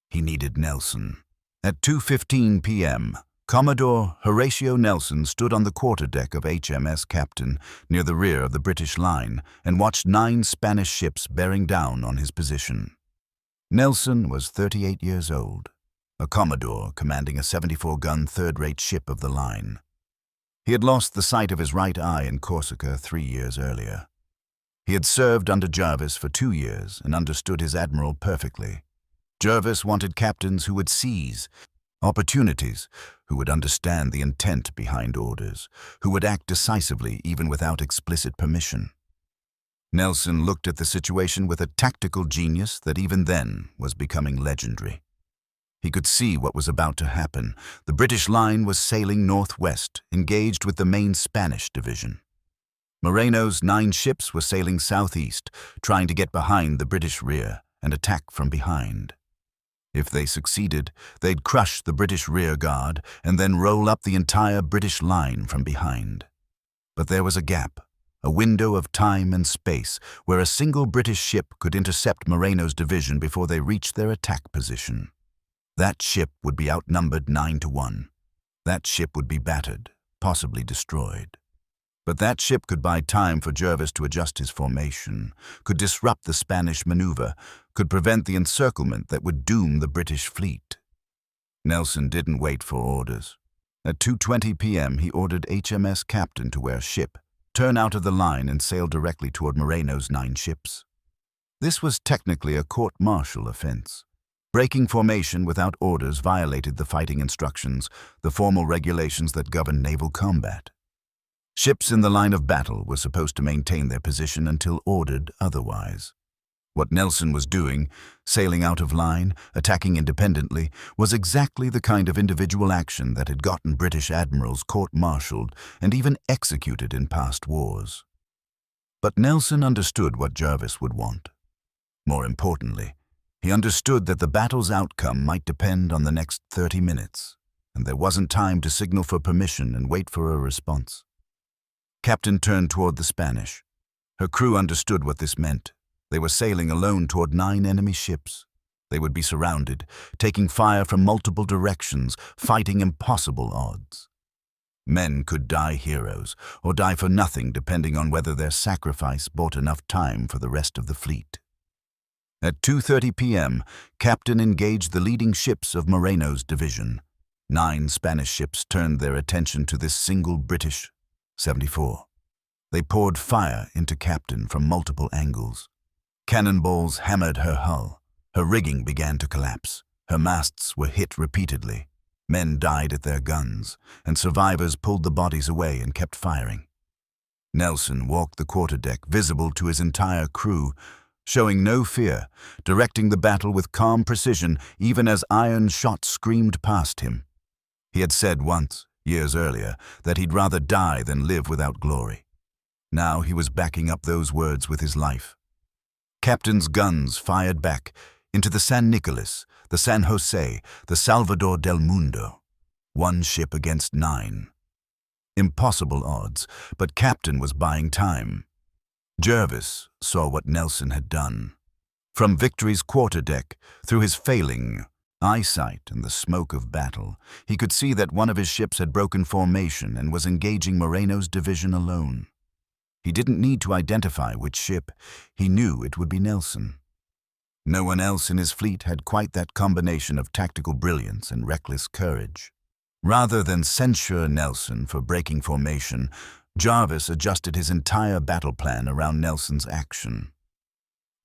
He needed Nelson. At 2:15 p.m., Commodore Horatio Nelson stood on the quarterdeck of HMS Captain near the rear of the British line and watched 9 Spanish ships bearing down on his position. Nelson was 38 years old, a Commodore commanding a 74-gun third-rate ship of the line. He had lost the sight of his right eye in Corsica 3 years earlier. He had served under Jervis for 2 years and understood his admiral perfectly. Jervis wanted captains who would seize opportunities, who would understand the intent behind orders, who would act decisively even without explicit permission. Nelson looked at the situation with a tactical genius that even then was becoming legendary. He could see what was about to happen. The British line was sailing northwest, engaged with the main Spanish division. Moreno's 9 ships were sailing southeast, trying to get behind the British rear and attack from behind. If they succeeded, they'd crush the British rear guard and then roll up the entire British line from behind. But there was a gap, a window of time and space, where a single British ship could intercept Moreno's division before they reached their attack position. That ship would be outnumbered 9-1. That ship would be battered, possibly destroyed. But that ship could buy time for Jervis to adjust his formation, could disrupt the Spanish maneuver, could prevent the encirclement that would doom the British fleet. Nelson didn't wait for orders. At 2:20 p.m. he ordered HMS Captain to wear ship, turn out of the line and sail directly toward Moreno's 9 ships. This was technically a court-martial offense. Breaking formation without orders violated the fighting instructions, the formal regulations that govern naval combat. Ships in the line of battle were supposed to maintain their position until ordered otherwise. What Nelson was doing, sailing out of line, attacking independently, was exactly the kind of individual action that had gotten British admirals court-martialed and even executed in past wars. But Nelson understood what Jervis would want. More importantly, he understood that the battle's outcome might depend on the next 30 minutes, and there wasn't time to signal for permission and wait for a response. Captain turned toward the Spanish. Her crew understood what this meant. They were sailing alone toward 9 enemy ships. They would be surrounded, taking fire from multiple directions, fighting impossible odds. Men could die heroes, or die for nothing depending on whether their sacrifice bought enough time for the rest of the fleet. At 2:30 p.m., Captain engaged the leading ships of Moreno's division. 9 Spanish ships turned their attention to this single British 74. They poured fire into Captain from multiple angles. Cannonballs hammered her hull. Her rigging began to collapse. Her masts were hit repeatedly. Men died at their guns, and survivors pulled the bodies away and kept firing. Nelson walked the quarterdeck, visible to his entire crew, showing no fear, directing the battle with calm precision even as iron shots screamed past him. He had said once, years earlier, that he'd rather die than live without glory. Now he was backing up those words with his life. Captain's guns fired back. into the San Nicolas, the San Jose, the Salvador del Mundo. 1 ship against 9. Impossible odds, but Captain was buying time. Jervis saw what Nelson had done. From Victory's quarterdeck, through his failing eyesight and the smoke of battle, he could see that one of his ships had broken formation and was engaging Moreno's division alone. He didn't need to identify which ship. He knew it would be Nelson. No one else in his fleet had quite that combination of tactical brilliance and reckless courage. Rather than censure Nelson for breaking formation, Jervis adjusted his entire battle plan around Nelson's action.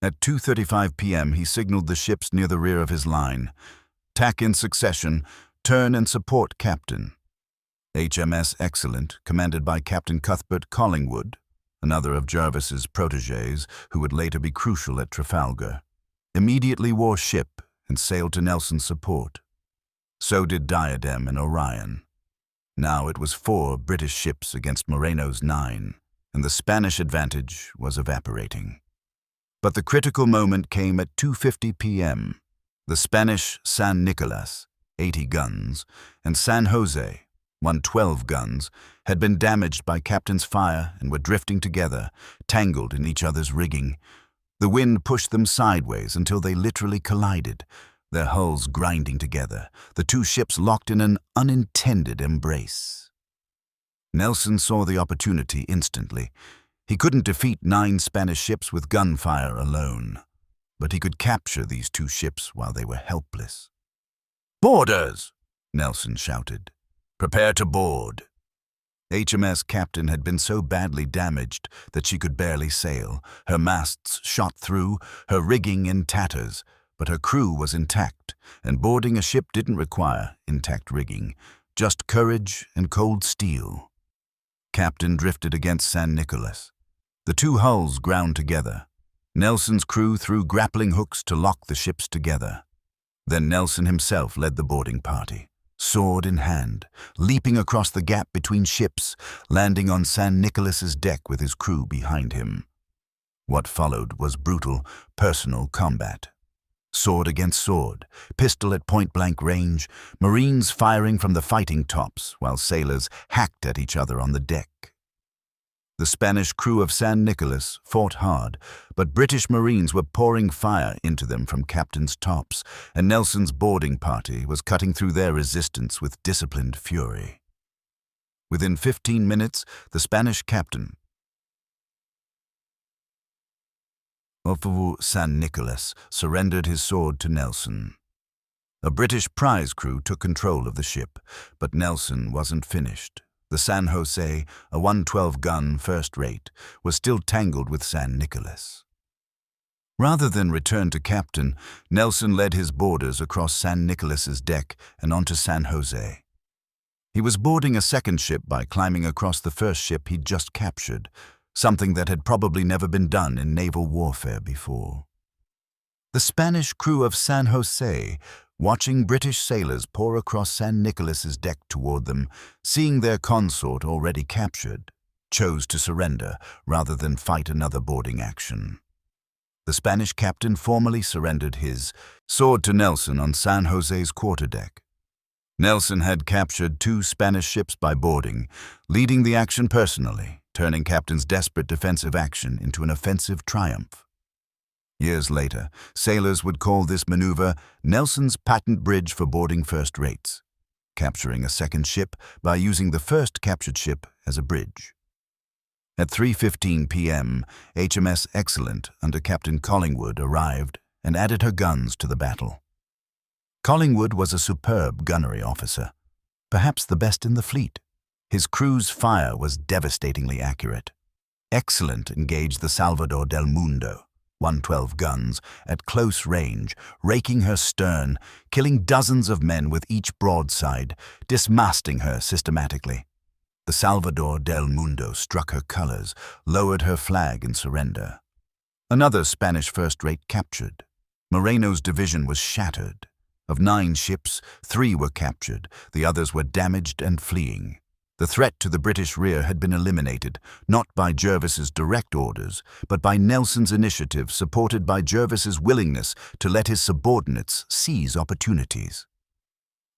At 2:35 p.m., he signaled the ships near the rear of his line. Tack in succession, turn and support Captain. HMS Excellent, commanded by Captain Cuthbert Collingwood, another of Jervis's protégés who would later be crucial at Trafalgar, immediately wore ship and sailed to Nelson's support. So did Diadem and Orion. Now it was 4 British ships against Moreno's 9, and the Spanish advantage was evaporating. But the critical moment came at 2:50 p.m. The Spanish San Nicolas, 80 guns, and San Jose, 112 guns, had been damaged by Captain's fire and were drifting together, tangled in each other's rigging. The wind pushed them sideways until they literally collided, their hulls grinding together, the 2 ships locked in an unintended embrace. Nelson saw the opportunity instantly. He couldn't defeat 9 Spanish ships with gunfire alone, but he could capture these 2 ships while they were helpless. "Boarders!" Nelson shouted. "Prepare to board." HMS Captain had been so badly damaged that she could barely sail, her masts shot through, her rigging in tatters, but her crew was intact, and boarding a ship didn't require intact rigging, just courage and cold steel. Captain drifted against San Nicolas. The 2 hulls ground together. Nelson's crew threw grappling hooks to lock the ships together. Then Nelson himself led the boarding party, sword in hand, leaping across the gap between ships, landing on San Nicolas's deck with his crew behind him. What followed was brutal, personal combat. Sword against sword, pistol at point-blank range, Marines firing from the fighting tops while sailors hacked at each other on the deck. The Spanish crew of San Nicolas fought hard, but British Marines were pouring fire into them from Captain's tops, and Nelson's boarding party was cutting through their resistance with disciplined fury. Within 15 minutes, the Spanish captain of San Nicolas surrendered his sword to Nelson. A British prize crew took control of the ship, but Nelson wasn't finished. The San Jose, a 112-gun first-rate, was still tangled with San Nicolas. Rather than return to Captain, Nelson led his boarders across San Nicolas's deck and onto San Jose. He was boarding a second ship by climbing across the first ship he'd just captured, something that had probably never been done in naval warfare before. The Spanish crew of San Jose, watching British sailors pour across San Nicolas's deck toward them, seeing their consort already captured, chose to surrender rather than fight another boarding action. The Spanish captain formally surrendered his sword to Nelson on San Jose's quarterdeck. Nelson had captured 2 Spanish ships by boarding, leading the action personally, turning Captain's desperate defensive action into an offensive triumph. Years later, sailors would call this maneuver Nelson's patent bridge for boarding first rates, capturing a second ship by using the first captured ship as a bridge. At 3:15 p.m., HMS Excellent under Captain Collingwood arrived and added her guns to the battle. Collingwood was a superb gunnery officer, perhaps the best in the fleet. His crew's fire was devastatingly accurate. Excellent engaged the Salvador del Mundo, 112 guns, at close range, raking her stern, killing dozens of men with each broadside, dismasting her systematically. The Salvador del Mundo struck her colors, lowered her flag in surrender. Another Spanish first-rate captured. Moreno's division was shattered. Of 9 ships, 3 were captured, the others were damaged and fleeing. The threat to the British rear had been eliminated, not by Jervis's direct orders, but by Nelson's initiative supported by Jervis's willingness to let his subordinates seize opportunities.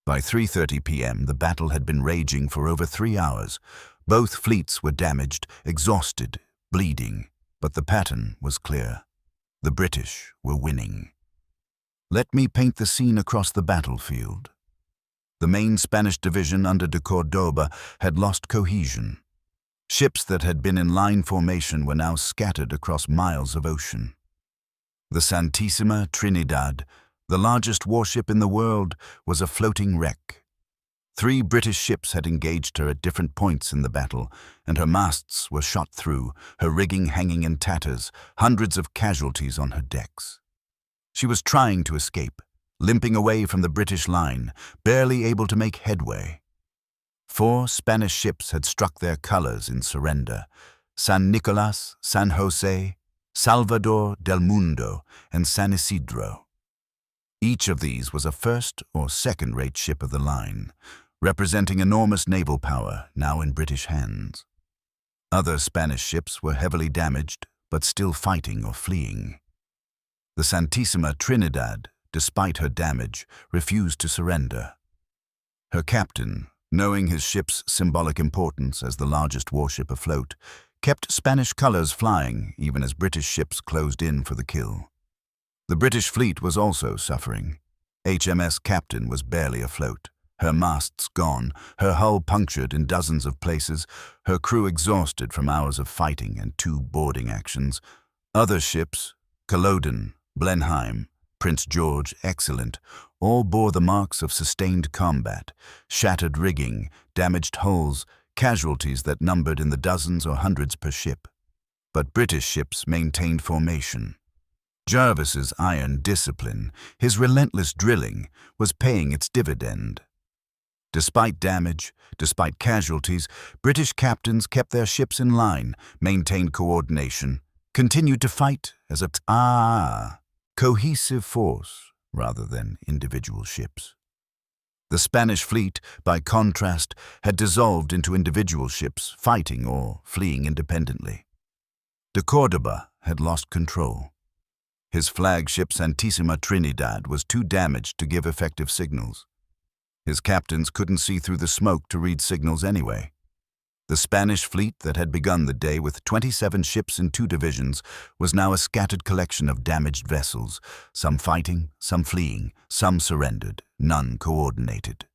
By 3:30 p.m., the battle had been raging for over 3 hours. Both fleets were damaged, exhausted, bleeding, but the pattern was clear. The British were winning. Let me paint the scene across the battlefield. The main Spanish division under de Cordoba had lost cohesion. Ships that had been in line formation were now scattered across miles of ocean. The Santísima Trinidad, the largest warship in the world, was a floating wreck. 3 British ships had engaged her at different points in the battle, and her masts were shot through, her rigging hanging in tatters, hundreds of casualties on her decks. She was trying to escape, limping away from the British line, barely able to make headway. 4 Spanish ships had struck their colors in surrender: San Nicolas, San Jose, Salvador del Mundo, and San Isidro. Each of these was a first- or second-rate ship of the line, representing enormous naval power now in British hands. Other Spanish ships were heavily damaged, but still fighting or fleeing. The Santísima Trinidad, despite her damage, refused to surrender. Her captain, knowing his ship's symbolic importance as the largest warship afloat, kept Spanish colors flying even as British ships closed in for the kill. The British fleet was also suffering. HMS Captain was barely afloat, her masts gone, her hull punctured in dozens of places, her crew exhausted from hours of fighting and 2 boarding actions. Other ships, Culloden, Blenheim, Prince George, Excellent, all bore the marks of sustained combat: shattered rigging, damaged hulls, casualties that numbered in the dozens or hundreds per ship. But British ships maintained formation. Jervis's iron discipline, his relentless drilling, was paying its dividend. Despite damage, despite casualties, British captains kept their ships in line, maintained coordination, continued to fight as a cohesive force rather than individual ships. The Spanish fleet, by contrast, had dissolved into individual ships fighting or fleeing independently. De Cordoba had lost control. His flagship Santísima Trinidad was too damaged to give effective signals. His captains couldn't see through the smoke to read signals anyway. The Spanish fleet that had begun the day with 27 ships in 2 divisions was now a scattered collection of damaged vessels, some fighting, some fleeing, some surrendered, none coordinated.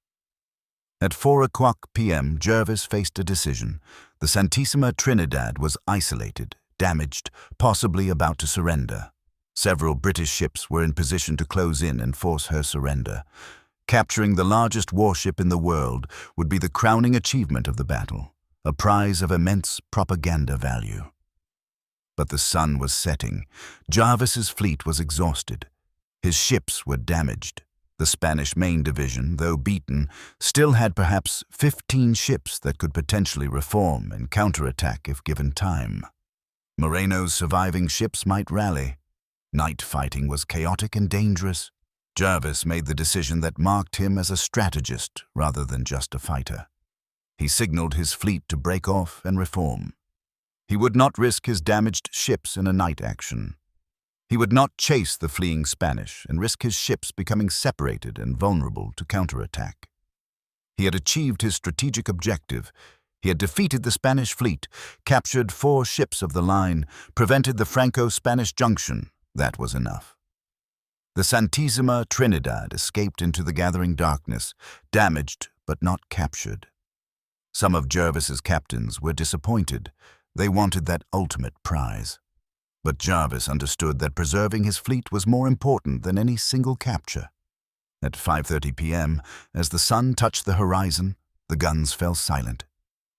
At 4:00 p.m., Jervis faced a decision. The Santísima Trinidad was isolated, damaged, possibly about to surrender. Several British ships were in position to close in and force her surrender. Capturing the largest warship in the world would be the crowning achievement of the battle, a prize of immense propaganda value. But the sun was setting. Jervis's fleet was exhausted. His ships were damaged. The Spanish main division, though beaten, still had perhaps 15 ships that could potentially reform and counterattack if given time. Moreno's surviving ships might rally. Night fighting was chaotic and dangerous. Jervis made the decision that marked him as a strategist rather than just a fighter. He signaled his fleet to break off and reform. He would not risk his damaged ships in a night action. He would not chase the fleeing Spanish and risk his ships becoming separated and vulnerable to counterattack. He had achieved his strategic objective. He had defeated the Spanish fleet, captured 4 ships of the line, prevented the Franco-Spanish junction. That was enough. The Santísima Trinidad escaped into the gathering darkness, damaged but not captured. Some of Jervis's captains were disappointed. They wanted that ultimate prize. But Jervis understood that preserving his fleet was more important than any single capture. At 5:30 p.m., as the sun touched the horizon, the guns fell silent.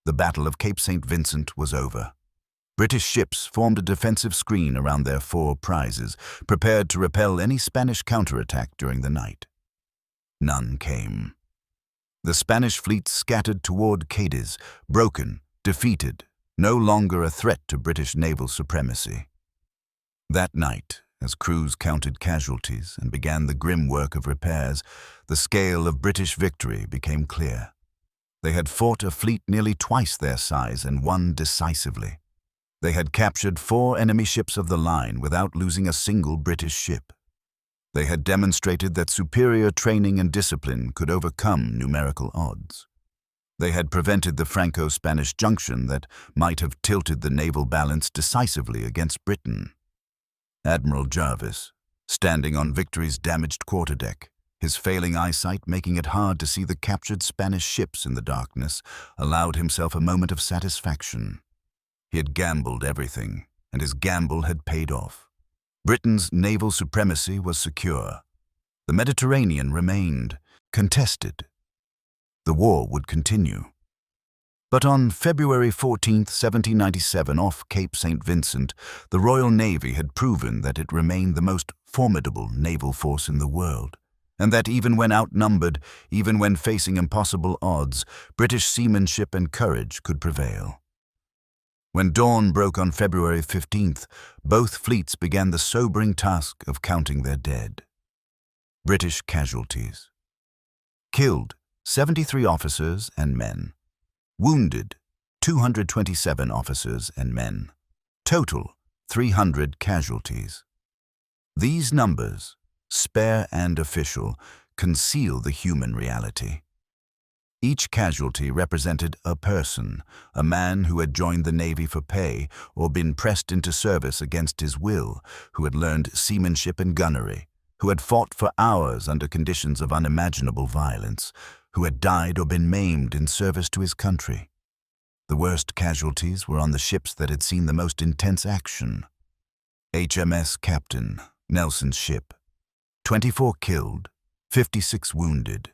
The Battle of Cape St. Vincent was over. British ships formed a defensive screen around their 4 prizes, prepared to repel any Spanish counterattack during the night. None came. The Spanish fleet scattered toward Cadiz, broken, defeated, no longer a threat to British naval supremacy. That night, as crews counted casualties and began the grim work of repairs, the scale of British victory became clear. They had fought a fleet nearly twice their size and won decisively. They had captured 4 enemy ships of the line without losing a single British ship. They had demonstrated that superior training and discipline could overcome numerical odds. They had prevented the Franco-Spanish junction that might have tilted the naval balance decisively against Britain. Admiral Jervis, standing on Victory's damaged quarterdeck, his failing eyesight making it hard to see the captured Spanish ships in the darkness, allowed himself a moment of satisfaction. He had gambled everything, and his gamble had paid off. Britain's naval supremacy was secure. The Mediterranean remained contested. The war would continue. But on February 14, 1797, off Cape St. Vincent, the Royal Navy had proven that it remained the most formidable naval force in the world, and that even when outnumbered, even when facing impossible odds, British seamanship and courage could prevail. When dawn broke on February 15th, both fleets began the sobering task of counting their dead. British casualties. Killed, 73 officers and men. Wounded, 227 officers and men. Total, 300 casualties. These numbers, spare and official, conceal the human reality. Each casualty represented a person, a man who had joined the Navy for pay or been pressed into service against his will, who had learned seamanship and gunnery, who had fought for hours under conditions of unimaginable violence, who had died or been maimed in service to his country. The worst casualties were on the ships that had seen the most intense action. HMS Captain, Nelson's ship. 24 killed, 56 wounded.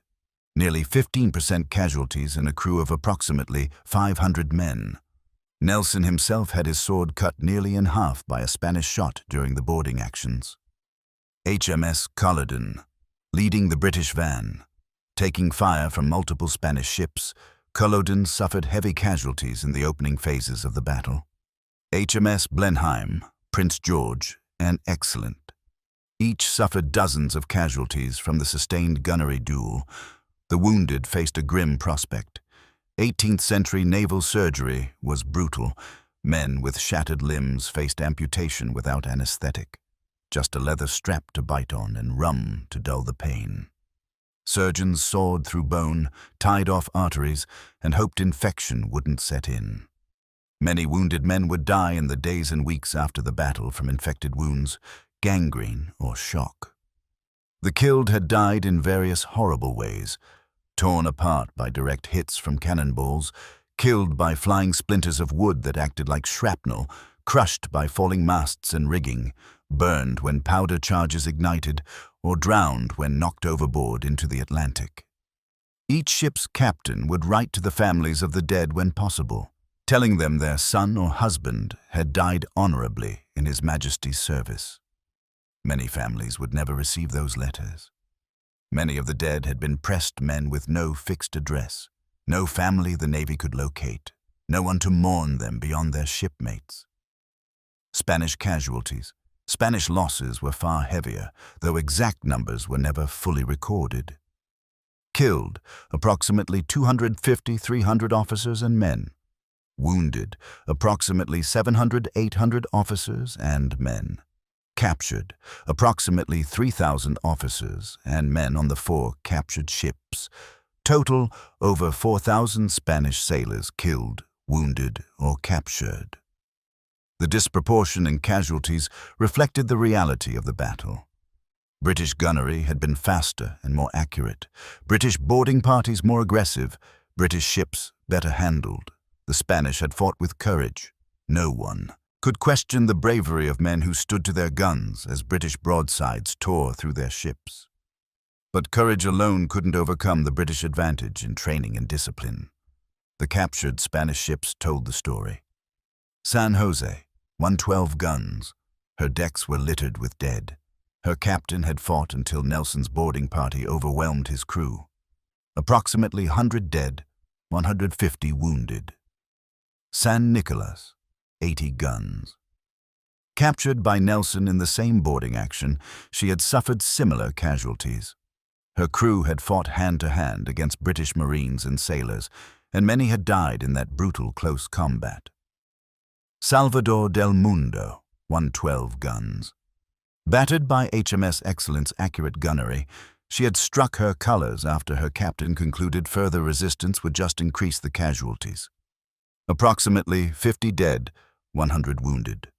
Nearly 15% casualties in a crew of approximately 500 men. Nelson himself had his sword cut nearly in half by a Spanish shot during the boarding actions. HMS Culloden, leading the British van. Taking fire from multiple Spanish ships, Culloden suffered heavy casualties in the opening phases of the battle. HMS Blenheim, Prince George, and Excellent. Each suffered dozens of casualties from the sustained gunnery duel. The wounded faced a grim prospect. 18th century naval surgery was brutal. Men with shattered limbs faced amputation without anesthetic. Just a leather strap to bite on and rum to dull the pain. Surgeons sawed through bone, tied off arteries, and hoped infection wouldn't set in. Many wounded men would die in the days and weeks after the battle from infected wounds, gangrene, or shock. The killed had died in various horrible ways, torn apart by direct hits from cannonballs, killed by flying splinters of wood that acted like shrapnel, crushed by falling masts and rigging, burned when powder charges ignited, or drowned when knocked overboard into the Atlantic. Each ship's captain would write to the families of the dead when possible, telling them their son or husband had died honorably in His Majesty's service. Many families would never receive those letters. Many of the dead had been pressed men with no fixed address, no family the Navy could locate, no one to mourn them beyond their shipmates. Spanish casualties, Spanish losses were far heavier, though exact numbers were never fully recorded. Killed, approximately 250-300 officers and men. Wounded, approximately 700-800 officers and men. Captured, approximately 3,000 officers and men on the 4 captured ships. Total, over 4,000 Spanish sailors killed, wounded, or captured. The disproportion in casualties reflected the reality of the battle. British gunnery had been faster and more accurate, British boarding parties more aggressive, British ships better handled. The Spanish had fought with courage. No one could question the bravery of men who stood to their guns as British broadsides tore through their ships. But courage alone couldn't overcome the British advantage in training and discipline. The captured Spanish ships told the story. San Jose, 112 guns. Her decks were littered with dead. Her captain had fought until Nelson's boarding party overwhelmed his crew. Approximately 100 dead, 150 wounded. San Nicolas, 80 guns. Captured by Nelson in the same boarding action, she had suffered similar casualties. Her crew had fought hand-to-hand against British Marines and sailors, and many had died in that brutal close combat. Salvador del Mundo won 12 guns. Battered by HMS Excellent's accurate gunnery, she had struck her colors after her captain concluded further resistance would just increase the casualties. Approximately 50 dead, 100 wounded.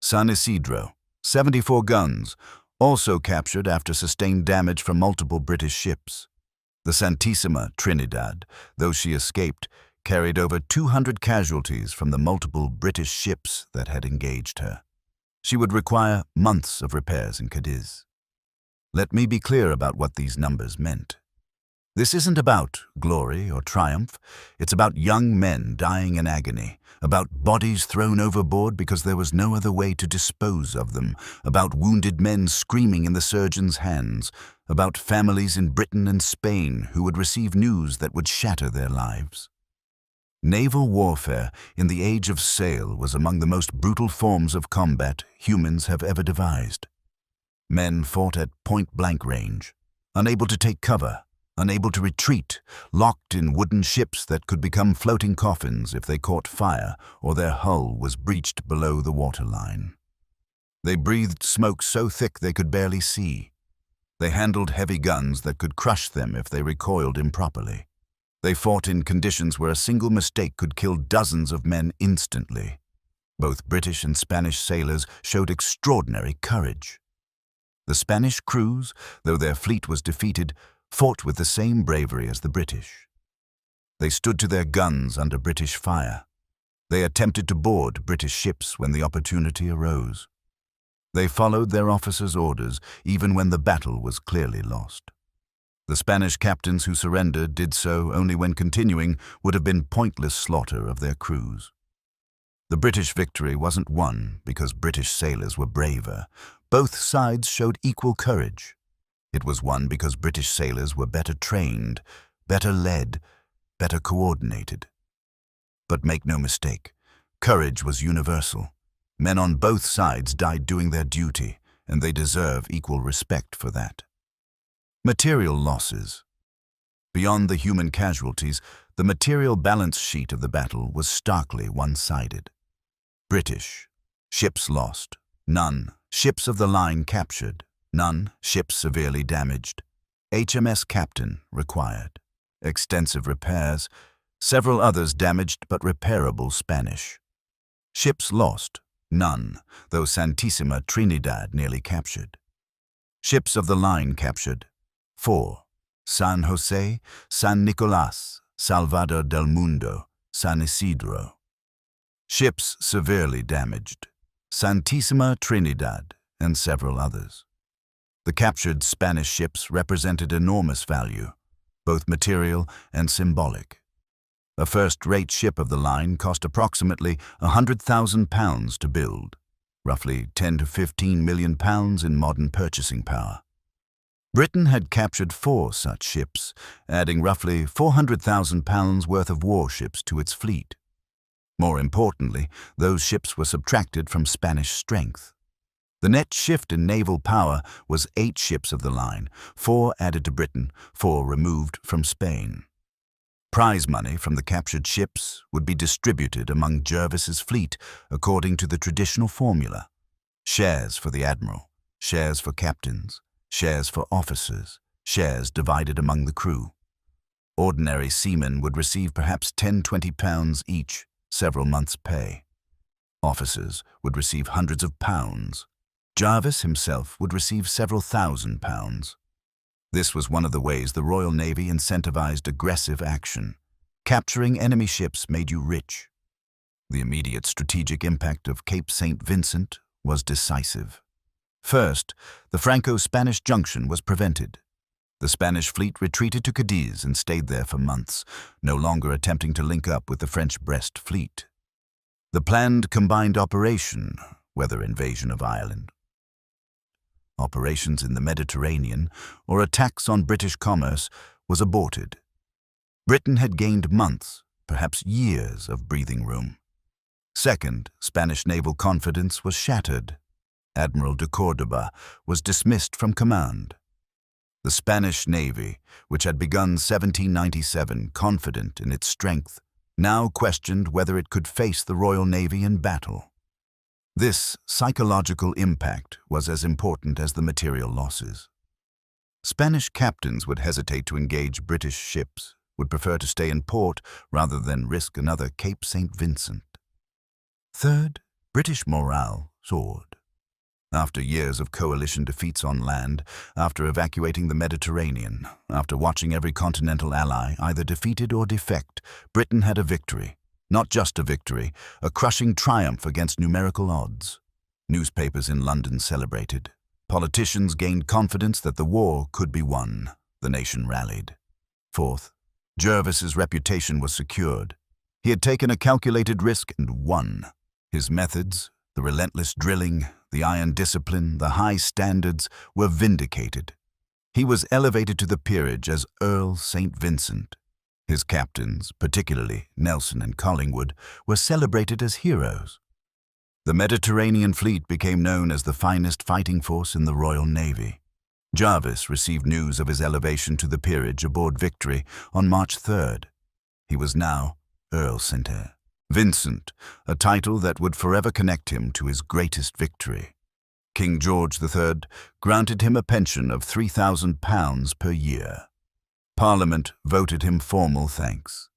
San Isidro, 74 guns, also captured after sustained damage from multiple British ships. The Santissima Trinidad, though she escaped, carried over 200 casualties from the multiple British ships that had engaged her. She would require months of repairs in Cadiz. Let me be clear about what these numbers meant. This isn't about glory or triumph. It's about young men dying in agony, about bodies thrown overboard because there was no other way to dispose of them, about wounded men screaming in the surgeon's hands, about families in Britain and Spain who would receive news that would shatter their lives. Naval warfare in the age of sail was among the most brutal forms of combat humans have ever devised. Men fought at point-blank range, unable to take cover, unable to retreat, locked in wooden ships that could become floating coffins if they caught fire or their hull was breached below the waterline. They breathed smoke so thick they could barely see. They handled heavy guns that could crush them if they recoiled improperly. They fought in conditions where a single mistake could kill dozens of men instantly. Both British and Spanish sailors showed extraordinary courage. The Spanish crews, though their fleet was defeated, fought with the same bravery as the British. They stood to their guns under British fire. They attempted to board British ships when the opportunity arose. They followed their officers' orders even when the battle was clearly lost. The Spanish captains who surrendered did so only when continuing would have been pointless slaughter of their crews. The British victory wasn't won because British sailors were braver. Both sides showed equal courage. It was won because British sailors were better trained, better led, better coordinated. But make no mistake, courage was universal. Men on both sides died doing their duty, and they deserve equal respect for that. Material losses. Beyond the human casualties, the material balance sheet of the battle was starkly one-sided. British, ships lost, none. Ships of the line captured, none. Ships severely damaged. HMS Captain required. Extensive repairs, several others damaged but repairable Spanish. Ships lost, none, though Santissima Trinidad nearly captured. Ships of the line captured, 4. San Jose, San Nicolas, Salvador del Mundo, San Isidro. Ships severely damaged, Santissima Trinidad, and several others. The captured Spanish ships represented enormous value, both material and symbolic. A first-rate ship of the line cost approximately £100,000 to build, roughly 10 to 15 million pounds in modern purchasing power. Britain had captured 4 such ships, adding roughly £400,000 worth of warships to its fleet. More importantly, those ships were subtracted from Spanish strength. The net shift in naval power was 8 ships of the line, 4 added to Britain, 4 removed from Spain. Prize money from the captured ships would be distributed among Jervis's fleet according to the traditional formula: shares for the Admiral, shares for captains, shares for officers, shares divided among the crew. Ordinary seamen would receive perhaps £10–20 each, several months' pay. Officers would receive hundreds of pounds. Jervis himself would receive several £1,000s. This was one of the ways the Royal Navy incentivized aggressive action. Capturing enemy ships made you rich. The immediate strategic impact of Cape St. Vincent was decisive. First, the Franco-Spanish junction was prevented. The Spanish fleet retreated to Cadiz and stayed there for months, no longer attempting to link up with the French Brest fleet. The planned combined operation, whether invasion of Ireland, operations in the Mediterranean, or attacks on British commerce, was aborted. Britain had gained months, perhaps years, of breathing room. Second, Spanish naval confidence was shattered. Admiral de Córdoba was dismissed from command. The Spanish Navy, which had begun 1797 confident in its strength, now questioned whether it could face the Royal Navy in battle. This psychological impact was as important as the material losses. Spanish captains would hesitate to engage British ships, would prefer to stay in port rather than risk another Cape St. Vincent. Third, British morale soared. After years of coalition defeats on land, after evacuating the Mediterranean, after watching every continental ally either defeated or defect, Britain had a victory. Not just a victory, a crushing triumph against numerical odds. Newspapers in London celebrated. Politicians gained confidence that the war could be won. The nation rallied. Fourth, Jervis's reputation was secured. He had taken a calculated risk and won. His methods, the relentless drilling, the iron discipline, the high standards, were vindicated. He was elevated to the peerage as Earl St. Vincent. His captains, particularly Nelson and Collingwood, were celebrated as heroes. The Mediterranean fleet became known as the finest fighting force in the Royal Navy. Jervis received news of his elevation to the peerage aboard Victory on March 3rd. He was now Earl St. Vincent, a title that would forever connect him to his greatest victory. King George III granted him a pension of £3,000 per year. Parliament voted him formal thanks.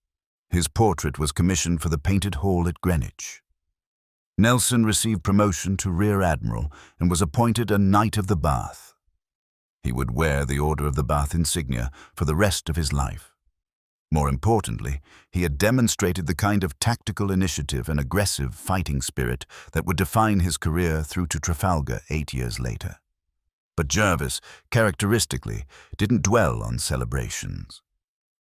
His portrait was commissioned for the Painted Hall at Greenwich. Nelson received promotion to Rear Admiral and was appointed a Knight of the Bath. He would wear the Order of the Bath insignia for the rest of his life. More importantly, he had demonstrated the kind of tactical initiative and aggressive fighting spirit that would define his career through to Trafalgar 8 years later. But Jervis, characteristically, didn't dwell on celebrations.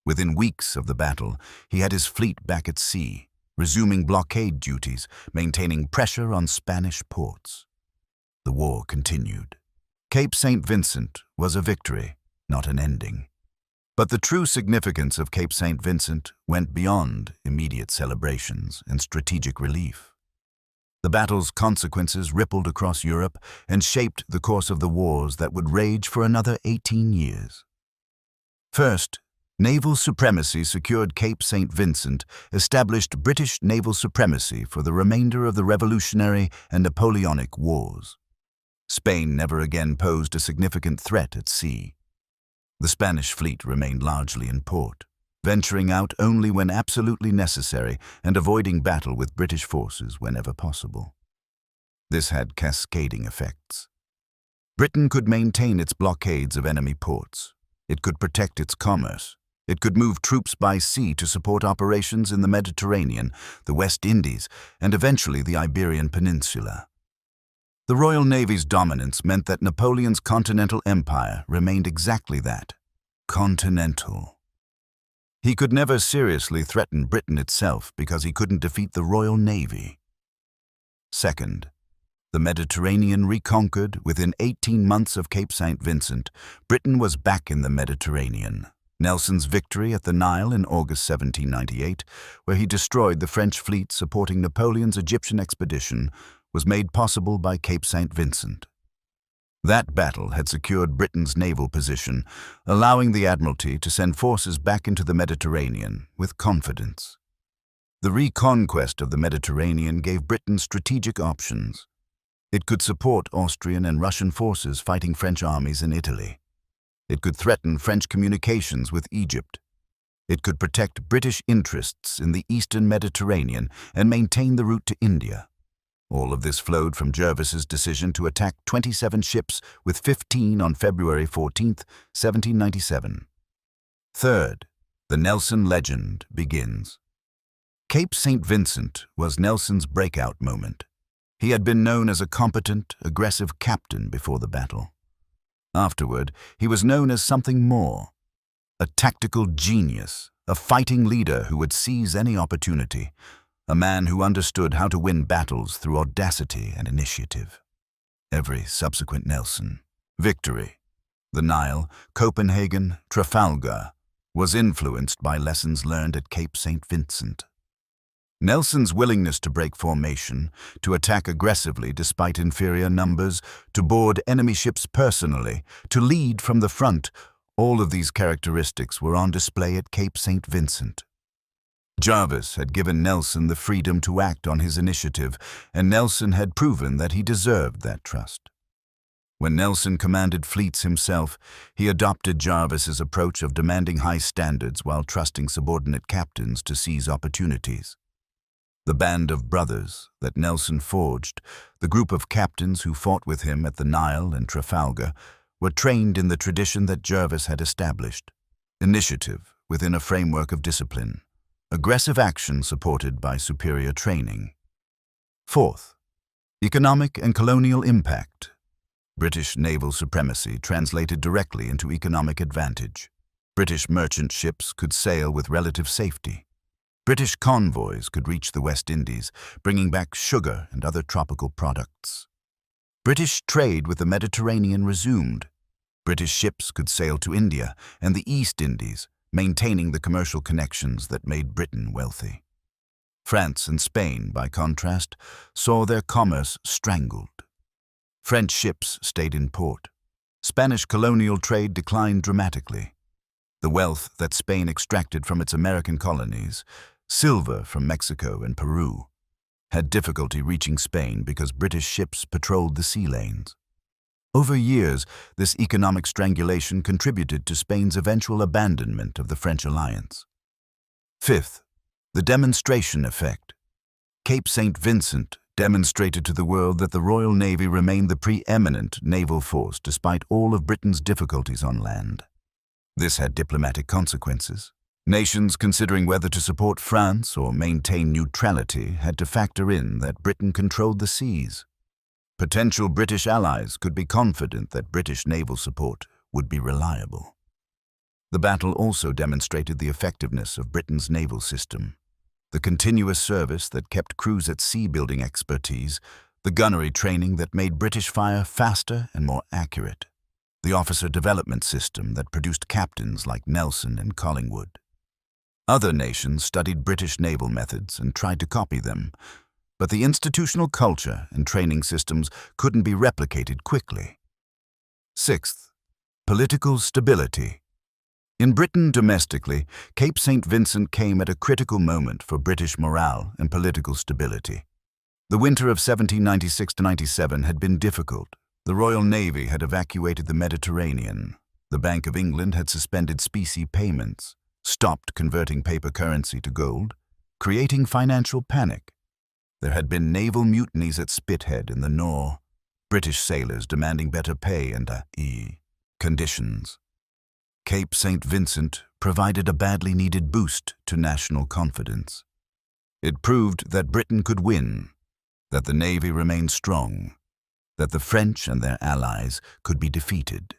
Within weeks of the battle, he had his fleet back at sea, resuming blockade duties, maintaining pressure on Spanish ports. The war continued. Cape St. Vincent was a victory, not an ending. But the true significance of Cape St. Vincent went beyond immediate celebrations and strategic relief. The battle's consequences rippled across Europe and shaped the course of the wars that would rage for another 18 years. First, naval supremacy secured Cape St. Vincent, established British naval supremacy for the remainder of the Revolutionary and Napoleonic Wars. Spain never again posed a significant threat at sea. The Spanish fleet remained largely in port, venturing out only when absolutely necessary and avoiding battle with British forces whenever possible. This had cascading effects. Britain could maintain its blockades of enemy ports. It could protect its commerce. It could move troops by sea to support operations in the Mediterranean, the West Indies, and eventually the Iberian Peninsula. The Royal Navy's dominance meant that Napoleon's continental empire remained exactly that, continental. He could never seriously threaten Britain itself because he couldn't defeat the Royal Navy. Second, the Mediterranean reconquered within 18 months of Cape St. Vincent, Britain was back in the Mediterranean. Nelson's victory at the Nile in August 1798, where he destroyed the French fleet supporting Napoleon's Egyptian expedition, was made possible by Cape St. Vincent. That battle had secured Britain's naval position, allowing the Admiralty to send forces back into the Mediterranean with confidence. The reconquest of the Mediterranean gave Britain strategic options. It could support Austrian and Russian forces fighting French armies in Italy. It could threaten French communications with Egypt. It could protect British interests in the eastern Mediterranean and maintain the route to India. All of this flowed from Jervis's decision to attack 27 ships with 15 on February 14, 1797. Third, the Nelson legend begins. Cape St. Vincent was Nelson's breakout moment. He had been known as a competent, aggressive captain before the battle. Afterward, he was known as something more. A tactical genius, a fighting leader who would seize any opportunity, a man who understood how to win battles through audacity and initiative. Every subsequent Nelson, Victory, the Nile, Copenhagen, Trafalgar, was influenced by lessons learned at Cape St. Vincent. Nelson's willingness to break formation, to attack aggressively despite inferior numbers, to board enemy ships personally, to lead from the front, All of these characteristics were on display at Cape St. Vincent. Jervis had given Nelson the freedom to act on his initiative, and Nelson had proven that he deserved that trust. When Nelson commanded fleets himself, he adopted Jervis's approach of demanding high standards while trusting subordinate captains to seize opportunities. The band of brothers that Nelson forged, the group of captains who fought with him at the Nile and Trafalgar, were trained in the tradition that Jervis had established: initiative within a framework of discipline, aggressive action supported by superior training. Fourth, economic and colonial impact. British naval supremacy translated directly into economic advantage. British merchant ships could sail with relative safety. British convoys could reach the West Indies, bringing back sugar and other tropical products. British trade with the Mediterranean resumed. British ships could sail to India and the East Indies, maintaining the commercial connections that made Britain wealthy. France and Spain, by contrast, saw their commerce strangled. French ships stayed in port. Spanish colonial trade declined dramatically. The wealth that Spain extracted from its American colonies, silver from Mexico and Peru, had difficulty reaching Spain because British ships patrolled the sea lanes. Over years, this economic strangulation contributed to Spain's eventual abandonment of the French alliance. Fifth, the demonstration effect. Cape St. Vincent demonstrated to the world that the Royal Navy remained the preeminent naval force despite all of Britain's difficulties on land. This had diplomatic consequences. Nations considering whether to support France or maintain neutrality had to factor in that Britain controlled the seas. Potential British allies could be confident that British naval support would be reliable. The battle also demonstrated the effectiveness of Britain's naval system. The continuous service that kept crews at sea building expertise, the gunnery training that made British fire faster and more accurate, the officer development system that produced captains like Nelson and Collingwood. Other nations studied British naval methods and tried to copy them, but the institutional culture and training systems couldn't be replicated quickly. Sixth, political stability. In Britain domestically, Cape St. Vincent came at a critical moment for British morale and political stability. The winter of 1796–97 had been difficult. The Royal Navy had evacuated the Mediterranean. The Bank of England had suspended specie payments, stopped converting paper currency to gold, creating financial panic. There had been naval mutinies at Spithead in the Nore, British sailors demanding better pay and conditions. Cape St. Vincent provided a badly needed boost to national confidence. It proved that Britain could win, that the Navy remained strong, that the French and their allies could be defeated.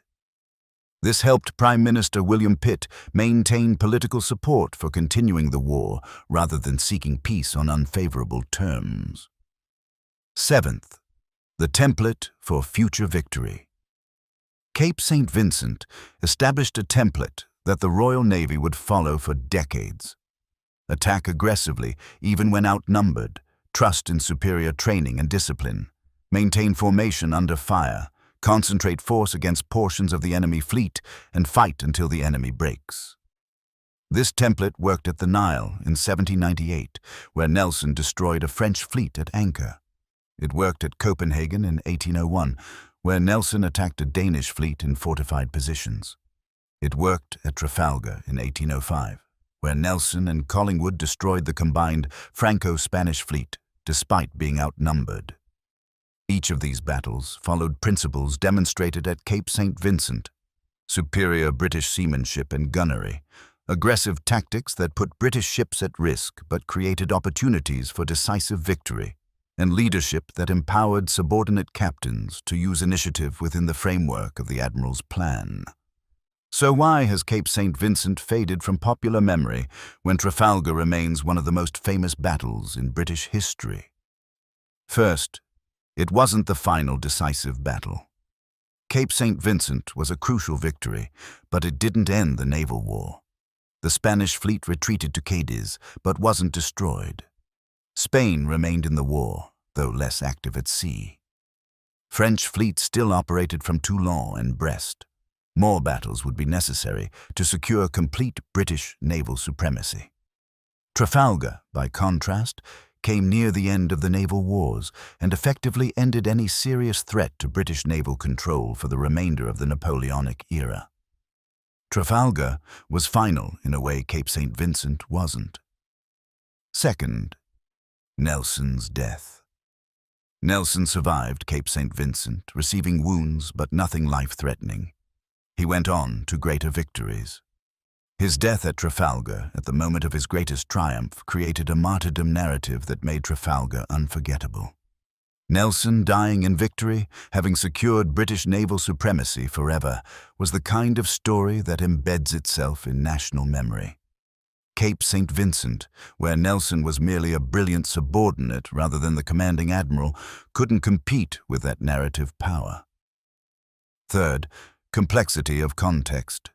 This helped Prime Minister William Pitt maintain political support for continuing the war rather than seeking peace on unfavorable terms. Seventh, the template for future victory. Cape St. Vincent established a template that the Royal Navy would follow for decades. Attack aggressively, even when outnumbered, trust in superior training and discipline, maintain formation under fire, concentrate force against portions of the enemy fleet, and fight until the enemy breaks. This template worked at the Nile in 1798, where Nelson destroyed a French fleet at anchor. It worked at Copenhagen in 1801, where Nelson attacked a Danish fleet in fortified positions. It worked at Trafalgar in 1805, where Nelson and Collingwood destroyed the combined Franco-Spanish fleet, despite being outnumbered. Each of these battles followed principles demonstrated at Cape St. Vincent: superior British seamanship and gunnery, aggressive tactics that put British ships at risk but created opportunities for decisive victory, and leadership that empowered subordinate captains to use initiative within the framework of the Admiral's plan. So why has Cape St. Vincent faded from popular memory when Trafalgar remains one of the most famous battles in British history? First, it wasn't the final decisive battle. Cape St. Vincent was a crucial victory, but it didn't end the naval war. The Spanish fleet retreated to Cadiz, but wasn't destroyed. Spain remained in the war, though less active at sea. French fleets still operated from Toulon and Brest. More battles would be necessary to secure complete British naval supremacy. Trafalgar, by contrast, came near the end of the naval wars and effectively ended any serious threat to British naval control for the remainder of the Napoleonic era. Trafalgar was final in a way Cape St. Vincent wasn't. Second, Nelson's death. Nelson survived Cape St. Vincent, receiving wounds but nothing life-threatening. He went on to greater victories. His death at Trafalgar, at the moment of his greatest triumph, created a martyrdom narrative that made Trafalgar unforgettable. Nelson dying in victory, having secured British naval supremacy forever, was the kind of story that embeds itself in national memory. Cape St. Vincent, where Nelson was merely a brilliant subordinate rather than the commanding admiral, couldn't compete with that narrative power. Third, complexity of context.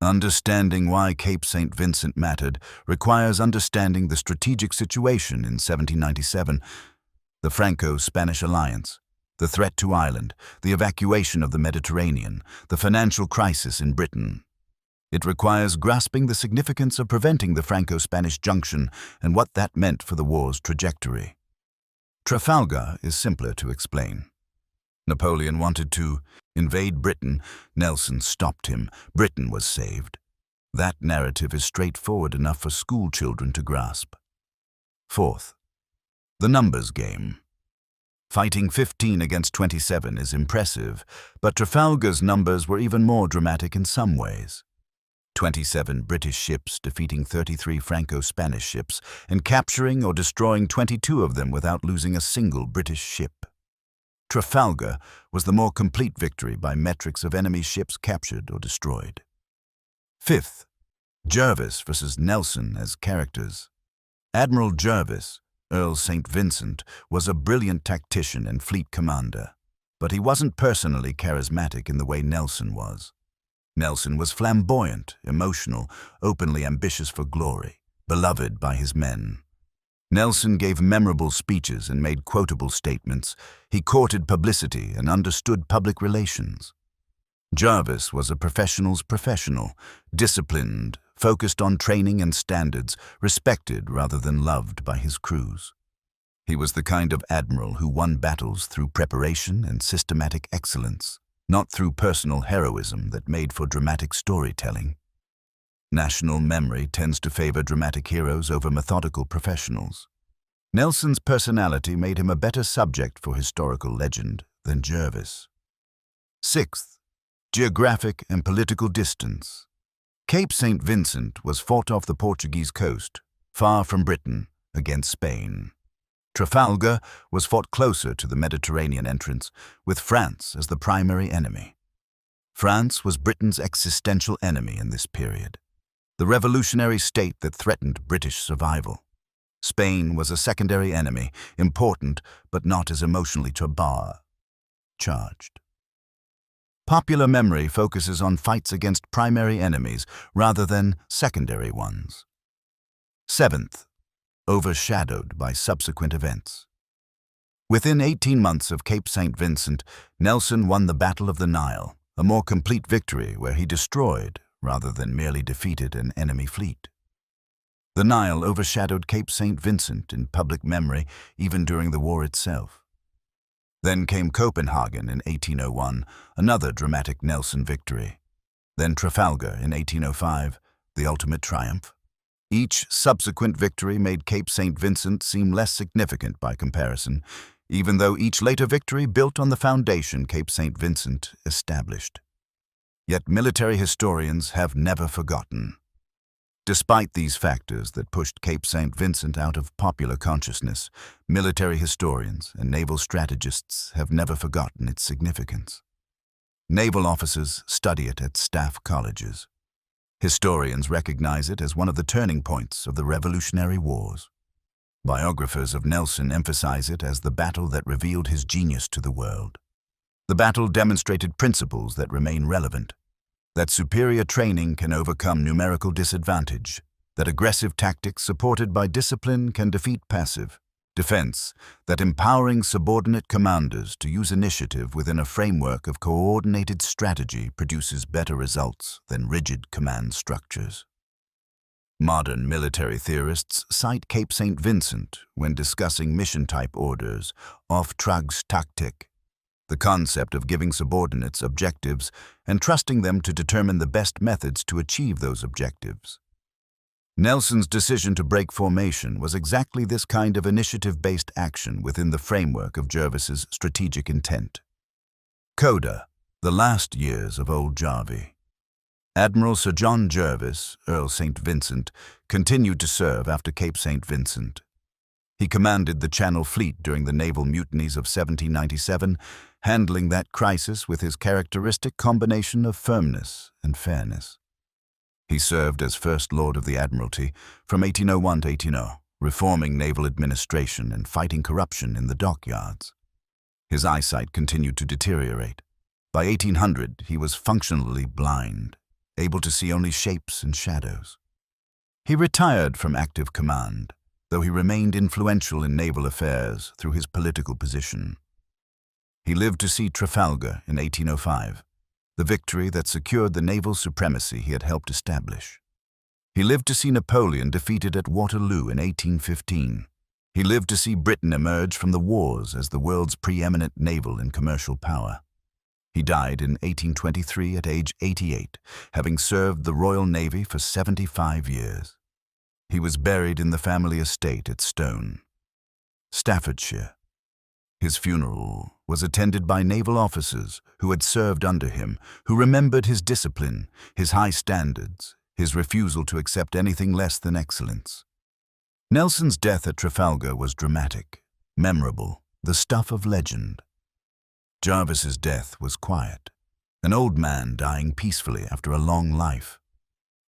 Understanding why Cape St. Vincent mattered requires understanding the strategic situation in 1797, the Franco-Spanish alliance, the threat to Ireland, the evacuation of the Mediterranean, the financial crisis in Britain. It requires grasping the significance of preventing the Franco-Spanish junction and what that meant for the war's trajectory. Trafalgar is simpler to explain. Napoleon wanted to invade Britain. Nelson stopped him. Britain was saved. That narrative is straightforward enough for school children to grasp. Fourth, the numbers game. Fighting 15 against 27 is impressive, but Trafalgar's numbers were even more dramatic in some ways. 27 British ships defeating 33 Franco-Spanish ships and capturing or destroying 22 of them without losing a single British ship. Trafalgar was the more complete victory by metrics of enemy ships captured or destroyed. Fifth, Jervis versus Nelson as characters. Admiral Jervis, Earl St. Vincent, was a brilliant tactician and fleet commander, but he wasn't personally charismatic in the way Nelson was. Nelson was flamboyant, emotional, openly ambitious for glory, beloved by his men. Nelson gave memorable speeches and made quotable statements. He courted publicity and understood public relations. Jervis was a professional's professional, disciplined, focused on training and standards, respected rather than loved by his crews. He was the kind of admiral who won battles through preparation and systematic excellence, not through personal heroism that made for dramatic storytelling. National memory tends to favor dramatic heroes over methodical professionals. Nelson's personality made him a better subject for historical legend than Jervis. Sixth, geographic and political distance. Cape St. Vincent was fought off the Portuguese coast, far from Britain, against Spain. Trafalgar was fought closer to the Mediterranean entrance, with France as the primary enemy. France was Britain's existential enemy in this period, the revolutionary state that threatened British survival. Spain was a secondary enemy, important but not as emotionally charged. Popular memory focuses on fights against primary enemies rather than secondary ones. Seventh, overshadowed by subsequent events. Within 18 months of Cape St. Vincent, Nelson won the Battle of the Nile, a more complete victory where he destroyed, rather than merely defeated, an enemy fleet. The Nile overshadowed Cape St. Vincent in public memory even during the war itself. Then came Copenhagen in 1801, another dramatic Nelson victory. Then Trafalgar in 1805, the ultimate triumph. Each subsequent victory made Cape St. Vincent seem less significant by comparison, even though each later victory built on the foundation Cape St. Vincent established. Yet military historians have never forgotten. Despite these factors that pushed Cape St. Vincent out of popular consciousness, military historians and naval strategists have never forgotten its significance. Naval officers study it at staff colleges. Historians recognize it as one of the turning points of the Revolutionary Wars. Biographers of Nelson emphasize it as the battle that revealed his genius to the world. The battle demonstrated principles that remain relevant, that superior training can overcome numerical disadvantage, that aggressive tactics supported by discipline can defeat passive, Defense, that empowering subordinate commanders to use initiative within a framework of coordinated strategy produces better results than rigid command structures. Modern military theorists cite Cape St. Vincent when discussing mission-type orders, Auftragstaktik, the concept of giving subordinates objectives and trusting them to determine the best methods to achieve those objectives. Nelson's decision to break formation was exactly this kind of initiative-based action within the framework of Jervis's strategic intent. Coda, the last years of Old Jarvie. Admiral Sir John Jervis, Earl St. Vincent, continued to serve after Cape St. Vincent. He commanded the Channel Fleet during the naval mutinies of 1797, handling that crisis with his characteristic combination of firmness and fairness. He served as First Lord of the Admiralty from 1801 to 1800, reforming naval administration and fighting corruption in the dockyards. His eyesight continued to deteriorate. By 1800, he was functionally blind, able to see only shapes and shadows. He retired from active command, though he remained influential in naval affairs through his political position. He lived to see Trafalgar in 1805, the victory that secured the naval supremacy he had helped establish. He lived to see Napoleon defeated at Waterloo in 1815. He lived to see Britain emerge from the wars as the world's preeminent naval and commercial power. He died in 1823 at age 88, having served the Royal Navy for 75 years. He was buried in the family estate at Stone, Staffordshire. His funeral was attended by naval officers who had served under him, who remembered his discipline, his high standards, his refusal to accept anything less than excellence. Nelson's death at Trafalgar was dramatic, memorable, the stuff of legend. Jervis's death was quiet, an old man dying peacefully after a long life.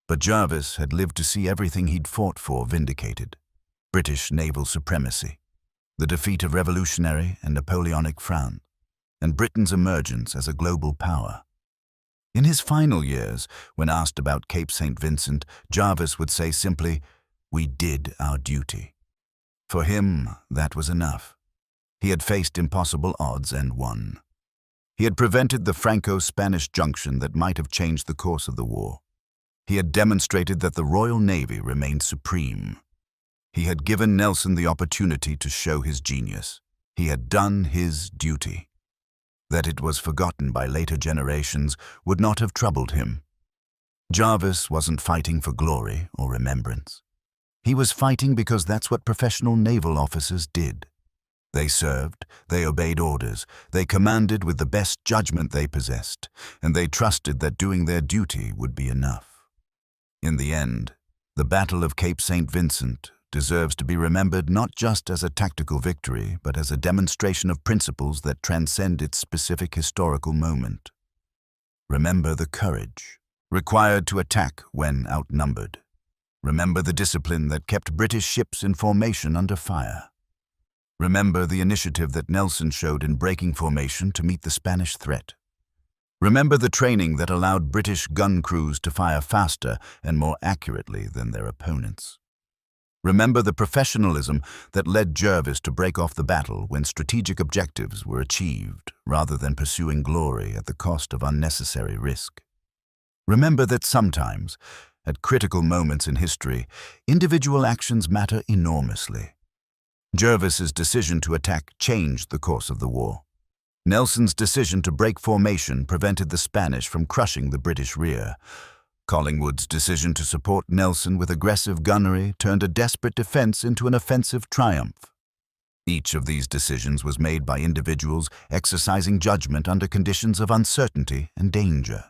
But Jervis had lived to see everything he'd fought for vindicated: British naval supremacy, the defeat of revolutionary and Napoleonic France, and Britain's emergence as a global power. In his final years, when asked about Cape St. Vincent, Jervis would say simply, "We did our duty." For him, that was enough. He had faced impossible odds and won. He had prevented the Franco-Spanish junction that might have changed the course of the war. He had demonstrated that the Royal Navy remained supreme. He had given Nelson the opportunity to show his genius. He had done his duty. That it was forgotten by later generations would not have troubled him. Jervis wasn't fighting for glory or remembrance. He was fighting because that's what professional naval officers did. They served, they obeyed orders, they commanded with the best judgment they possessed, and they trusted that doing their duty would be enough. In the end, the Battle of Cape St. Vincent deserves to be remembered not just as a tactical victory, but as a demonstration of principles that transcend its specific historical moment. Remember the courage required to attack when outnumbered. Remember the discipline that kept British ships in formation under fire. Remember the initiative that Nelson showed in breaking formation to meet the Spanish threat. Remember the training that allowed British gun crews to fire faster and more accurately than their opponents. Remember the professionalism that led Jervis to break off the battle when strategic objectives were achieved, rather than pursuing glory at the cost of unnecessary risk. Remember that sometimes, at critical moments in history, individual actions matter enormously. Jervis's decision to attack changed the course of the war. Nelson's decision to break formation prevented the Spanish from crushing the British rear. Collingwood's decision to support Nelson with aggressive gunnery turned a desperate defense into an offensive triumph. Each of these decisions was made by individuals exercising judgment under conditions of uncertainty and danger.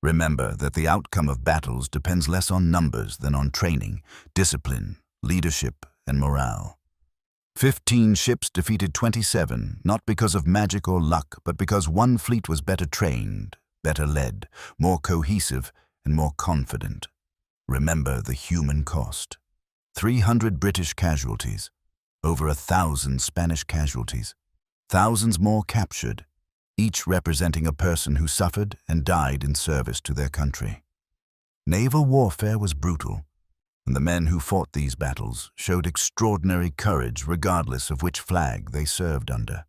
Remember that the outcome of battles depends less on numbers than on training, discipline, leadership, and morale. 15 ships defeated 27, not because of magic or luck, but because one fleet was better trained, better led, more cohesive, and more confident. Remember the human cost. 300 British casualties, over 1,000 Spanish casualties, thousands more captured, each representing a person who suffered and died in service to their country. Naval warfare was brutal, and the men who fought these battles showed extraordinary courage regardless of which flag they served under.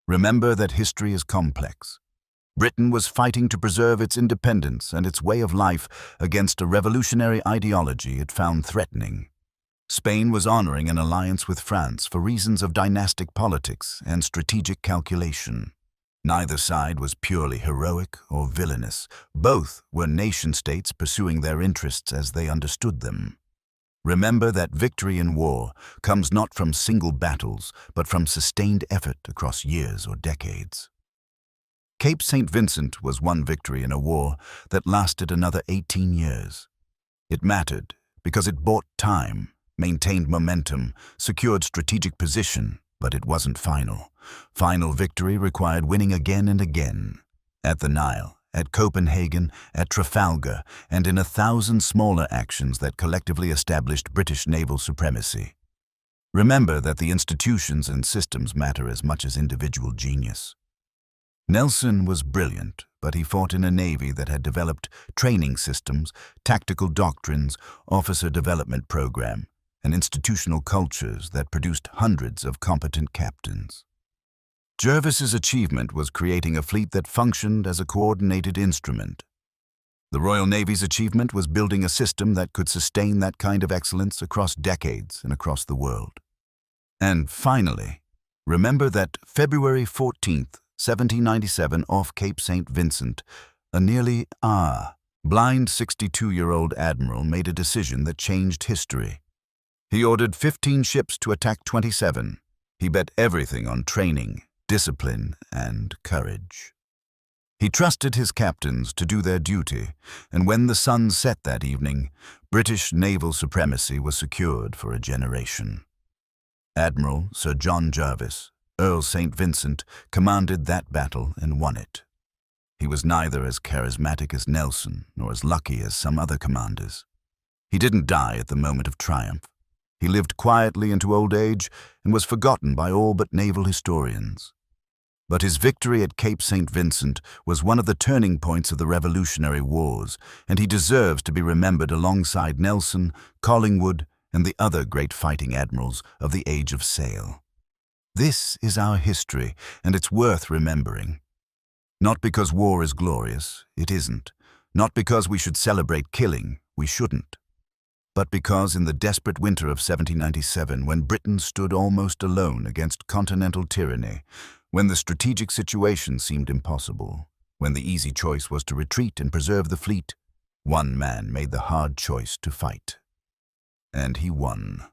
Remember that history is complex. Britain was fighting to preserve its independence and its way of life against a revolutionary ideology it found threatening. Spain was honoring an alliance with France for reasons of dynastic politics and strategic calculation. Neither side was purely heroic or villainous. Both were nation-states pursuing their interests as they understood them. Remember that victory in war comes not from single battles, but from sustained effort across years or decades. Cape St. Vincent was one victory in a war that lasted another 18 years. It mattered because it bought time, maintained momentum, secured strategic position, but it wasn't final. Final victory required winning again and again. At the Nile, at Copenhagen, at Trafalgar, and in 1,000 smaller actions that collectively established British naval supremacy. Remember that the institutions and systems matter as much as individual genius. Nelson was brilliant, but he fought in a navy that had developed training systems, tactical doctrines, officer development program, and institutional cultures that produced hundreds of competent captains. Jervis's achievement was creating a fleet that functioned as a coordinated instrument. The Royal Navy's achievement was building a system that could sustain that kind of excellence across decades and across the world. And finally, remember that February 14th, 1797, off Cape St. Vincent, a nearly blind 62-year-old admiral made a decision that changed history. He ordered 15 ships to attack 27. He bet everything on training, discipline, and courage. He trusted his captains to do their duty, and when the sun set that evening, British naval supremacy was secured for a generation. Admiral Sir John Jervis, Earl St. Vincent, commanded that battle and won it. He was neither as charismatic as Nelson nor as lucky as some other commanders. He didn't die at the moment of triumph. He lived quietly into old age and was forgotten by all but naval historians. But his victory at Cape St. Vincent was one of the turning points of the Revolutionary Wars, and he deserves to be remembered alongside Nelson, Collingwood, and the other great fighting admirals of the Age of Sail. This is our history, and it's worth remembering. Not because war is glorious, it isn't. Not because we should celebrate killing, we shouldn't. But because in the desperate winter of 1797, when Britain stood almost alone against continental tyranny, when the strategic situation seemed impossible, when the easy choice was to retreat and preserve the fleet, one man made the hard choice to fight. And he won.